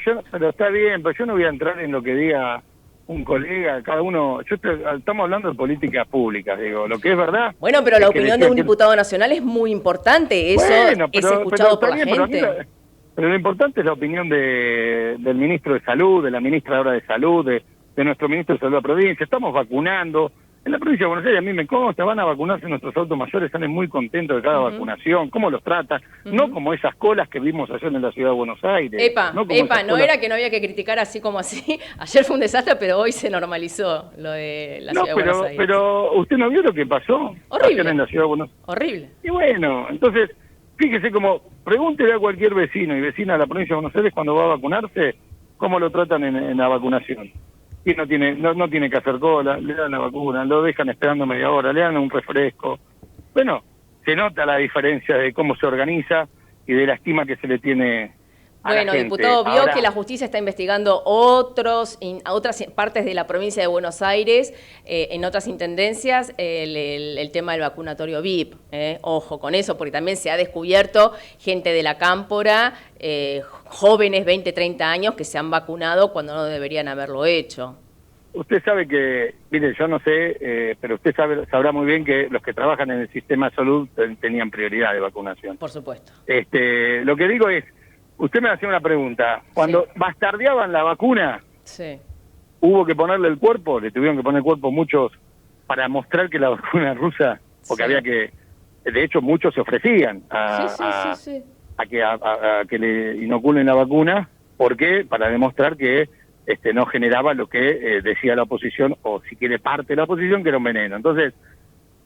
está bien, pero yo no voy a entrar en lo que diga un colega, cada uno... Estamos hablando de políticas públicas, digo, lo que es verdad... Bueno, pero la opinión de un diputado nacional es muy importante, eso es escuchado por la gente. Pero lo importante es la opinión del ministro de Salud, de la ministra ahora de Salud, de nuestro ministro de Salud de la provincia. Estamos vacunando. En la provincia de Buenos Aires, a mí me consta, van a vacunarse nuestros adultos mayores, salen muy contentos de cada vacunación, cómo los trata, no como esas colas que vimos ayer en la ciudad de Buenos Aires. No era que no había que criticar así como así. Ayer fue un desastre, pero hoy se normalizó lo de la ciudad de Buenos Aires. Pero usted no vio lo que pasó ayer en la ciudad de Buenos Aires. Horrible. Y bueno, entonces, fíjese como, pregúntele a cualquier vecino y vecina de la provincia de Buenos Aires cuando va a vacunarse, cómo lo tratan en la vacunación. Y no tiene que hacer cola, le dan la vacuna, lo dejan esperando media hora, le dan un refresco. Bueno, se nota la diferencia de cómo se organiza y de la estima que se le tiene a la gente. Diputado, vio ahora, que la justicia está investigando otras partes de la provincia de Buenos Aires, en otras intendencias, el tema del vacunatorio VIP. Ojo con eso, porque también se ha descubierto gente de la cámpora, jóvenes 20, 30 años que se han vacunado cuando no deberían haberlo hecho. Usted sabe que, mire, yo no sé, pero usted sabrá muy bien que los que trabajan en el sistema de salud tenían prioridad de vacunación. Por supuesto. Lo que digo es, usted me hacía una pregunta, cuando bastardeaban la vacuna, hubo que ponerle el cuerpo, le tuvieron que poner el cuerpo muchos para mostrar que la vacuna rusa, porque había que, de hecho muchos se ofrecían a que le inoculen la vacuna, ¿por qué? Para demostrar que no generaba lo que decía la oposición, o si quiere parte de la oposición, que era un veneno. Entonces,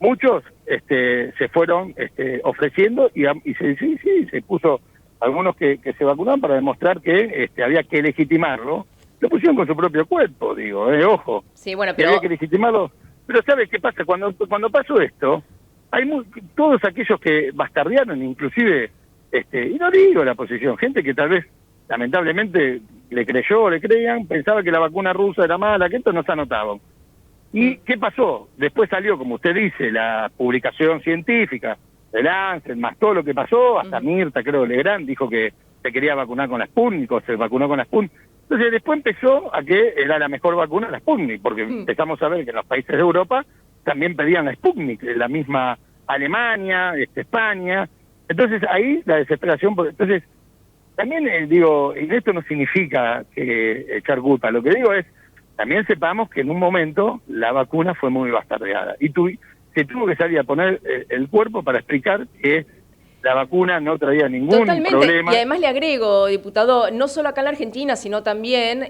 muchos se fueron ofreciendo y se puso algunos que se vacunaron para demostrar que había que legitimarlo. Lo pusieron con su propio cuerpo, digo, ojo. Sí, bueno, pero había que legitimarlo. Pero ¿sabe qué pasa? Cuando pasó esto, hay todos aquellos que bastardearon, inclusive, y no digo la oposición, gente que tal vez, lamentablemente, le creían, pensaba que la vacuna rusa era mala, que esto no se anotaba. ¿Y qué pasó? Después salió, como usted dice, la publicación científica de Lancet, más todo lo que pasó, hasta Mirta, creo, Legrand, dijo que se quería vacunar con la Sputnik, o se vacunó con la Sputnik. Entonces después empezó a que era la mejor vacuna la Sputnik, porque empezamos a ver que en los países de Europa también pedían la Sputnik, la misma Alemania, España. Entonces ahí la desesperación, entonces también digo, y esto no significa que echar culpa, lo que digo es, también sepamos que en un momento la vacuna fue muy bastardeada, y se tuvo que salir a poner el cuerpo para explicar que la vacuna no traía ningún problema. Y además le agrego, diputado, no solo acá en la Argentina, sino también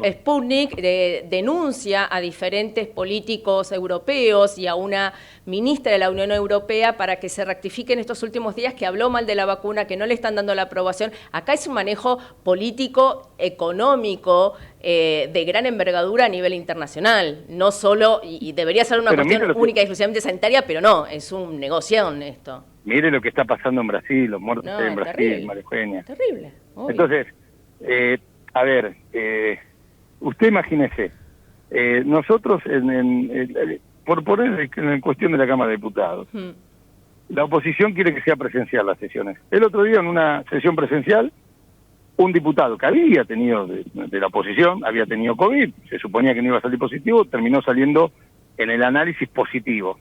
Sputnik denuncia a diferentes políticos europeos y a una ministra de la Unión Europea para que se rectifiquen estos últimos días, que habló mal de la vacuna, que no le están dando la aprobación. Acá es un manejo político, económico, de gran envergadura a nivel internacional, no solo, y debería ser una Pero cuestión mire lo que- única y exclusivamente sanitaria, pero no, es un negocio esto. Mire lo que está pasando en Brasil, los muertos No, en es Brasil, terrible. María Eugenia. Terrible. Obvio. Entonces, a ver, usted imagínese, nosotros, por poner en cuestión de la Cámara de Diputados, la oposición quiere que sea presencial las sesiones. El otro día, en una sesión presencial, un diputado que había tenido de la oposición, había tenido COVID, se suponía que no iba a salir positivo, terminó saliendo en el análisis positivo.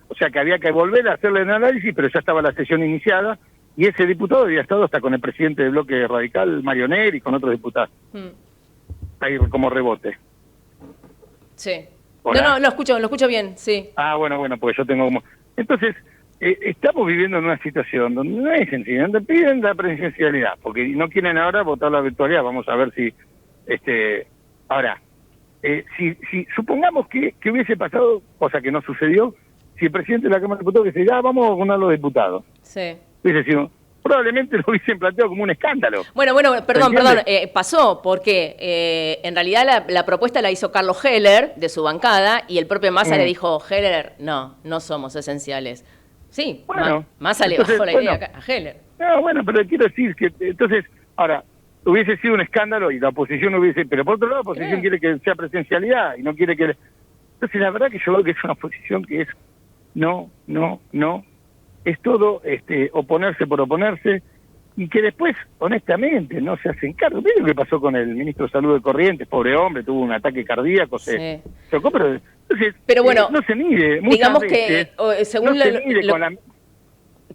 O sea que había que volver a hacerle el análisis, pero ya estaba la sesión iniciada, y ese diputado había estado hasta con el presidente del bloque radical, Mario Neri, y con otros diputados. Ahí como rebote. Sí. Hola. No, lo escucho bien, sí. Ah, bueno, porque yo tengo como... Entonces, estamos viviendo en una situación donde no es sencillo, donde piden la presencialidad, porque no quieren ahora votar la virtualidad. Vamos a ver si... Ahora, si supongamos que hubiese pasado, cosa que no sucedió, si el presidente de la Cámara de Diputados dice, ya vamos a vacunar a los diputados, Sí. hubiese sido... probablemente lo hubiesen planteado como un escándalo. Bueno, perdón, pasó porque en realidad la propuesta la hizo Carlos Heller de su bancada y el propio Massa le dijo, Heller, no somos esenciales. Sí, Bueno, Massa le entonces, bajó la idea a Heller. No, bueno, pero quiero decir que entonces, ahora, hubiese sido un escándalo y la oposición hubiese, pero por otro lado la oposición quiere que sea presencialidad y no quiere que... Entonces la verdad que yo veo que es una oposición que es no, es todo oponerse por oponerse y que después, honestamente, no se hacen cargo. ¿Viste lo que pasó con el ministro de Salud de Corrientes? Pobre hombre, tuvo un ataque cardíaco, se chocó, pero entonces bueno, no se mide. Digamos veces, que según no se mide con la...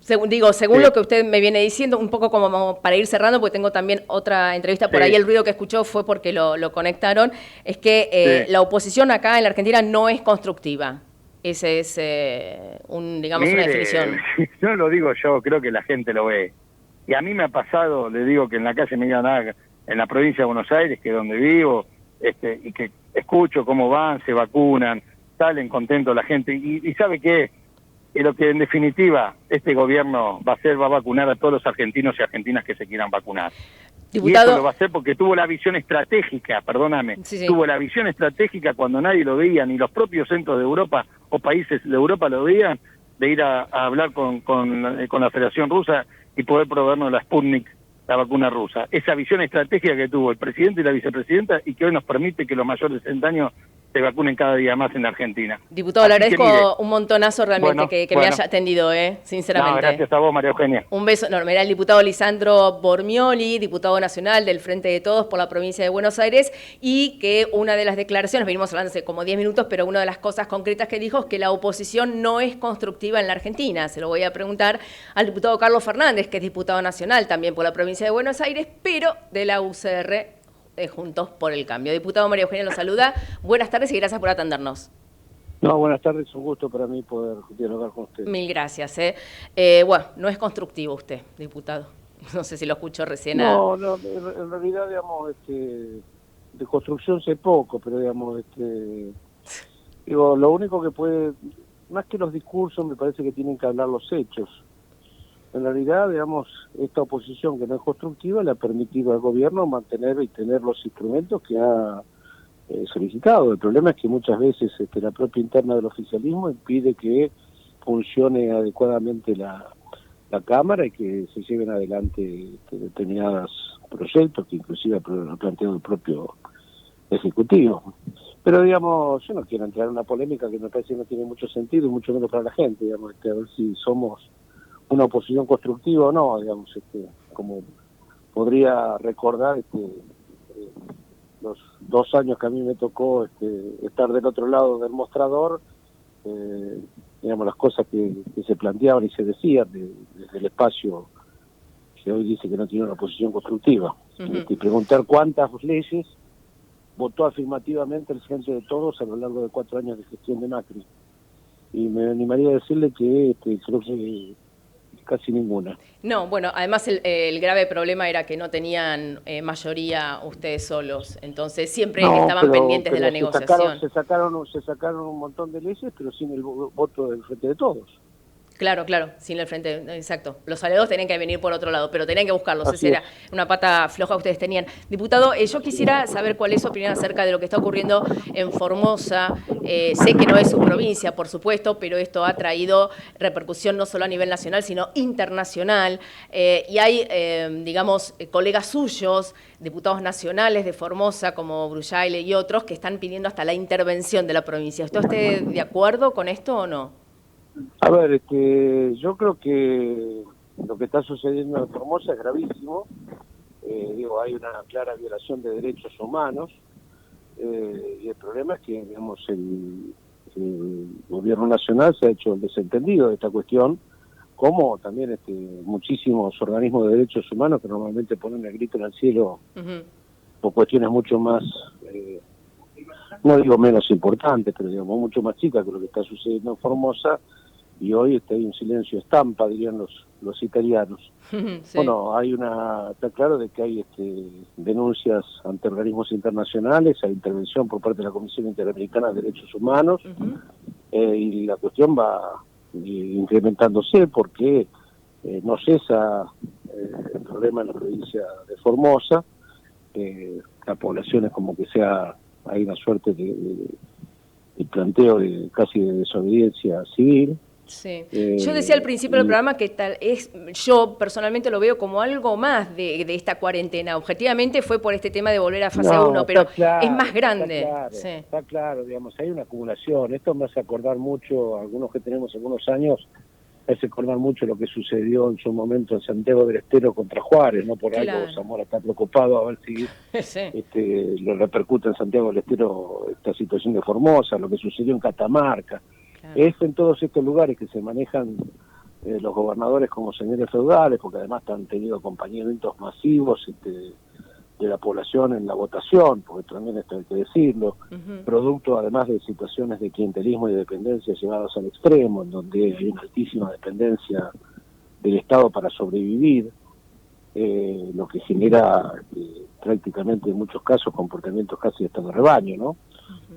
Según lo que usted me viene diciendo, un poco como para ir cerrando, porque tengo también otra entrevista, por ahí el ruido que escuchó fue porque lo conectaron, es que la oposición acá en la Argentina no es constructiva. Ese es, una definición. No lo digo yo, creo que la gente lo ve. Y a mí me ha pasado, le digo que en la calle me digan en la provincia de Buenos Aires, que es donde vivo, y que escucho cómo van, se vacunan, salen contentos la gente. Y ¿sabe qué? Lo que en definitiva este gobierno va a vacunar a todos los argentinos y argentinas que se quieran vacuar. Diputado, y eso lo va a hacer porque tuvo la visión estratégica, perdóname, tuvo la visión estratégica cuando nadie lo veía, ni los propios centros de Europa o países de Europa lo veían, de ir a hablar con la Federación Rusa y poder proveernos la Sputnik, la vacuna rusa. Esa visión estratégica que tuvo el presidente y la vicepresidenta y que hoy nos permite que los mayores de 60 años se vacunen cada día más en la Argentina. Diputado, le agradezco un montonazo realmente que me haya atendido, sinceramente. No, gracias a vos, María Eugenia. Un beso enorme. Era el diputado Lisandro Bormioli, diputado nacional del Frente de Todos por la provincia de Buenos Aires, y que una de las declaraciones, venimos hablando hace como 10 minutos, pero una de las cosas concretas que dijo es que la oposición no es constructiva en la Argentina. Se lo voy a preguntar al diputado Carlos Fernández, que es diputado nacional también por la provincia de Buenos Aires, pero de la UCR, Juntos por el Cambio. Diputado, María Eugenia lo saluda. Buenas tardes y gracias por atendernos. No, buenas tardes, un gusto para mí poder dialogar con usted. Mil gracias. Bueno, no es constructivo usted, diputado. No sé si lo escucho recién. No, en realidad, digamos, de construcción sé poco, pero digamos, digo, lo único que puede, más que los discursos, me parece que tienen que hablar los hechos. En realidad, digamos, esta oposición que no es constructiva le ha permitido al gobierno mantener y tener los instrumentos que ha solicitado. El problema es que muchas veces la propia interna del oficialismo impide que funcione adecuadamente la Cámara y que se lleven adelante determinados proyectos que inclusive ha planteado el propio Ejecutivo. Pero, digamos, yo no quiero entrar en una polémica que me parece que no tiene mucho sentido y mucho menos para la gente, digamos, a ver si somos una oposición constructiva o no, digamos, como podría recordar los 2 años que a mí me tocó estar del otro lado del mostrador, digamos, las cosas que se planteaban y se decían desde el espacio que hoy dice que no tiene una oposición constructiva. Y preguntar cuántas leyes votó afirmativamente el Frente de Todos a lo largo de 4 años de gestión de Macri. Y me animaría a decirle que creo que casi ninguna. No, bueno, además el grave problema era que no tenían mayoría ustedes solos, entonces siempre estaban pendientes de la negociación. Se sacaron un montón de leyes, pero sin el voto del Frente de Todos. Claro, sin el frente, exacto. Los aliados tenían que venir por otro lado, pero tenían que buscarlos. Así Esa era una pata floja que ustedes tenían. Diputado, yo quisiera saber cuál es su opinión acerca de lo que está ocurriendo en Formosa. Sé que no es su provincia, por supuesto, pero esto ha traído repercusión no solo a nivel nacional, sino internacional. Y hay, digamos, colegas suyos, diputados nacionales de Formosa, como Bruyaile y otros, que están pidiendo hasta la intervención de la provincia. ¿Está usted de acuerdo con esto o no? A ver, yo creo que lo que está sucediendo en Formosa es gravísimo. Hay una clara violación de derechos humanos y el problema es que, digamos, el gobierno nacional se ha hecho el desentendido de esta cuestión, como también muchísimos organismos de derechos humanos que normalmente ponen el grito en el cielo por cuestiones mucho más, no digo menos importantes, pero digamos mucho más chicas que lo que está sucediendo en Formosa. Y hoy hay un silencio estampa, dirían los italianos. Sí. Bueno, está claro de que hay denuncias ante organismos internacionales, hay intervención por parte de la Comisión Interamericana de Derechos Humanos, y la cuestión va incrementándose porque no cesa el problema en la provincia de Formosa. La población es como que hay una suerte de planteo casi de desobediencia civil. Sí. Yo decía al principio del programa que yo personalmente lo veo como algo más de esta cuarentena. Objetivamente fue por este tema de volver a fase 1, pero claro, es más grande. Está claro, digamos, hay una acumulación. Esto me hace acordar mucho, algunos que tenemos algunos años, me hace acordar mucho lo que sucedió en su momento en Santiago del Estero contra Juárez, ¿no? Por algo Zamora está preocupado a ver si lo repercute en Santiago del Estero esta situación de Formosa, lo que sucedió en Catamarca. Es en todos estos lugares que se manejan los gobernadores como señores feudales, porque además han tenido acompañamientos masivos de la población en la votación, porque también esto hay que decirlo, producto además de situaciones de clientelismo y dependencia llevadas al extremo, en donde hay una altísima dependencia del Estado para sobrevivir, lo que genera prácticamente en muchos casos comportamientos casi hasta de rebaño, ¿no?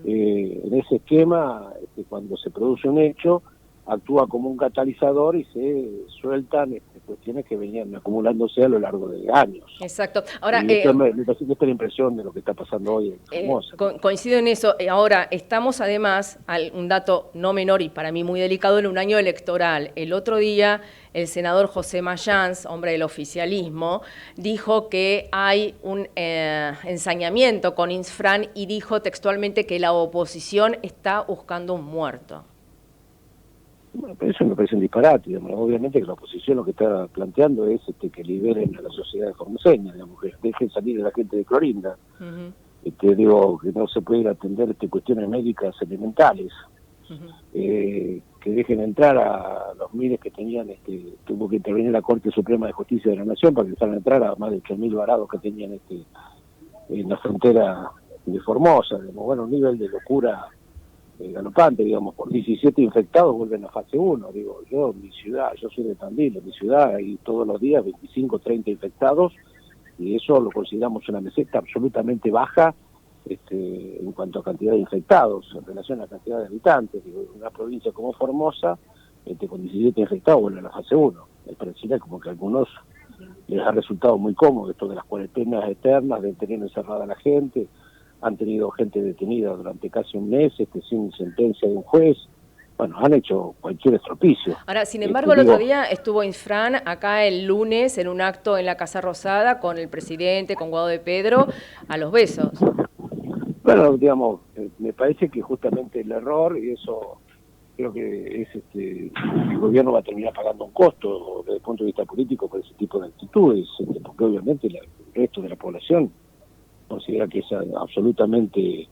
En ese esquema, cuando se produce un hecho, actúa como un catalizador y se sueltan cuestiones que venían acumulándose a lo largo de años. Exacto. Ahora, me parece que esta es la impresión de lo que está pasando hoy en Formosa. Coincido en eso. Ahora, estamos además, un dato no menor y para mí muy delicado, en un año electoral. El otro día, el senador José Mayans, hombre del oficialismo, dijo que hay un ensañamiento con Insfran y dijo textualmente que la oposición está buscando un muerto. Bueno, pero eso me parece un disparate, digamos. Obviamente que la oposición lo que está planteando es que liberen a la sociedad formoseña, digamos, que dejen salir a la gente de Clorinda. Digo, que no se pueden atender cuestiones médicas elementales, que dejen entrar a los miles que tenían, tuvo que intervenir la Corte Suprema de Justicia de la Nación para que dejaran entrar a más de 8.000 varados que tenían en la frontera de Formosa, digamos. Bueno, un nivel de locura galopante, digamos, por 17 infectados vuelven a fase 1, digo, yo soy de Tandil, en mi ciudad hay todos los días 25, 30 infectados, y eso lo consideramos una meseta absolutamente baja en cuanto a cantidad de infectados, en relación a la cantidad de habitantes. Digo, una provincia como Formosa, con 17 infectados vuelven a la fase 1, es pareciera como que a algunos les ha resultado muy cómodo esto de las cuarentenas eternas, de tener encerrada a la gente. Han tenido gente detenida durante casi un mes, sin sentencia de un juez. Bueno, han hecho cualquier estropicio. Ahora, sin embargo, el otro día estuvo Insfran acá el lunes en un acto en la Casa Rosada con el presidente, con Guado de Pedro, a los besos. Bueno, digamos, me parece que justamente el error, y eso creo que es el gobierno va a terminar pagando un costo desde el punto de vista político por ese tipo de actitudes, porque obviamente el resto de la población considera que es absolutamente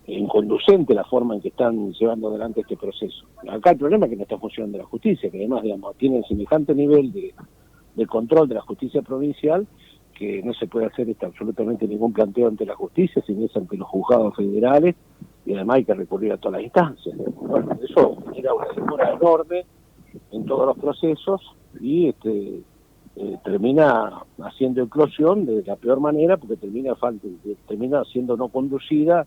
inconducente la forma en que están llevando adelante este proceso. Acá el problema es que no está funcionando la justicia, que además, digamos, tienen semejante nivel de control de la justicia provincial que no se puede hacer absolutamente ningún planteo ante la justicia, sino es ante los juzgados federales, y además hay que recurrir a todas las instancias. Bueno, eso genera una demora enorme en todos los procesos y termina haciendo eclosión de la peor manera, porque termina siendo no conducida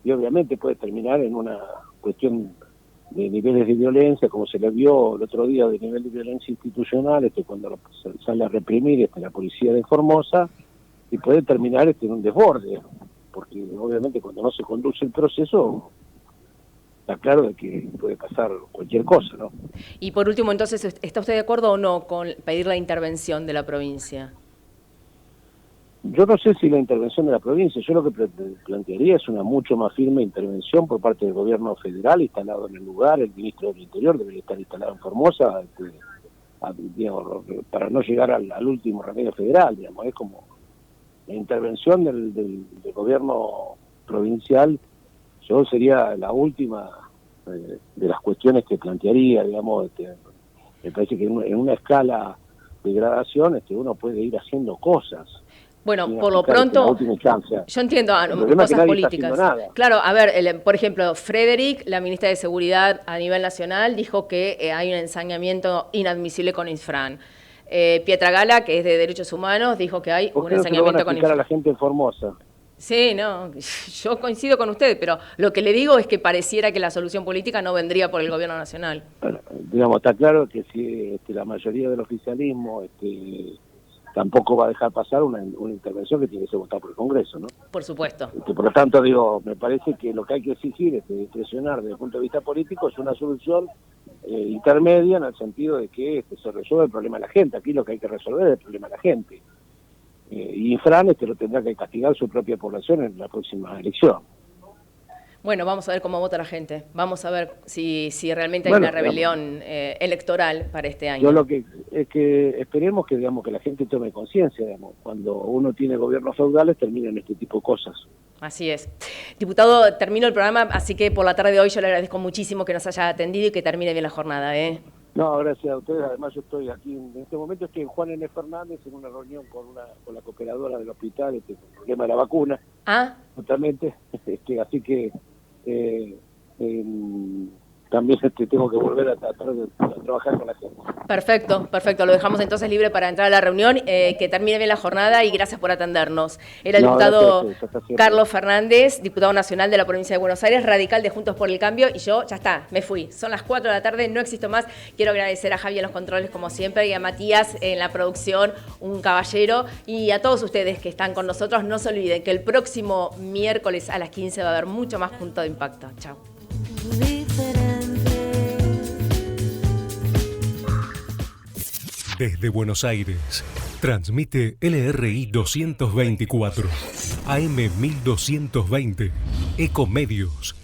y obviamente puede terminar en una cuestión niveles de violencia, como se le vio el otro día de nivel de violencia institucional, cuando sale a reprimir la policía de Formosa, y puede terminar en un desborde, porque obviamente cuando no se conduce el proceso, está claro de que puede pasar cualquier cosa, ¿no? Y por último, entonces, ¿está usted de acuerdo o no con pedir la intervención de la provincia? Yo no sé si la intervención de la provincia, yo lo que plantearía es una mucho más firme intervención por parte del gobierno federal instalado en el lugar. El ministro del Interior debería estar instalado en Formosa, digamos, para no llegar al último remedio federal, digamos. Es como la intervención del gobierno provincial. Yo sería la última de las cuestiones que plantearía, digamos. Me parece que en una escala de gradación uno puede ir haciendo cosas. Bueno, por lo pronto, yo entiendo cosas políticas. Claro, a ver, por ejemplo, Frederick, la ministra de Seguridad a nivel nacional, dijo que hay un ensañamiento inadmisible con Infran. Pietragala, que es de Derechos Humanos, dijo que hay un ensañamiento con Infran. A la gente en Formosa. Sí, no, yo coincido con usted, pero lo que le digo es que pareciera que la solución política no vendría por el gobierno nacional. Bueno, digamos, está claro que si la mayoría del oficialismo tampoco va a dejar pasar una intervención que tiene que ser votada por el Congreso, ¿no? Por supuesto. Por lo tanto, me parece que lo que hay que exigir, presionar desde el punto de vista político, es una solución intermedia, en el sentido de que se resuelva el problema de la gente. Aquí lo que hay que resolver es el problema de la gente. Y Infran lo tendrá que castigar su propia población en la próxima elección. Bueno, vamos a ver cómo vota la gente. Vamos a ver si realmente hay una rebelión electoral para este año. Yo lo que es que esperemos que la gente tome conciencia, cuando uno tiene gobiernos feudales terminan este tipo de cosas. Así es. Diputado, termino el programa, así que por la tarde de hoy yo le agradezco muchísimo que nos haya atendido y que termine bien la jornada, ¿eh? No, gracias a ustedes. Además yo estoy aquí, en este momento estoy en Juan N. Fernández en una reunión con la cooperadora del hospital, con el problema de la vacuna. Ah. Totalmente. Así que también tengo que volver a tratar de trabajar con la gente. Perfecto. Lo dejamos entonces libre para entrar a la reunión. Que termine bien la jornada y gracias por atendernos. Era el diputado Carlos Fernández, diputado nacional de la provincia de Buenos Aires, radical de Juntos por el Cambio, y yo ya está, me fui. Son las 4 de la tarde, no existo más. Quiero agradecer a Javi en los controles como siempre y a Matías en la producción, un caballero, y a todos ustedes que están con nosotros. No se olviden que el próximo miércoles a las 15 va a haber mucho más Punto de Impacto. Chao. Desde Buenos Aires, transmite LRI 224, AM 1220, Ecomedios.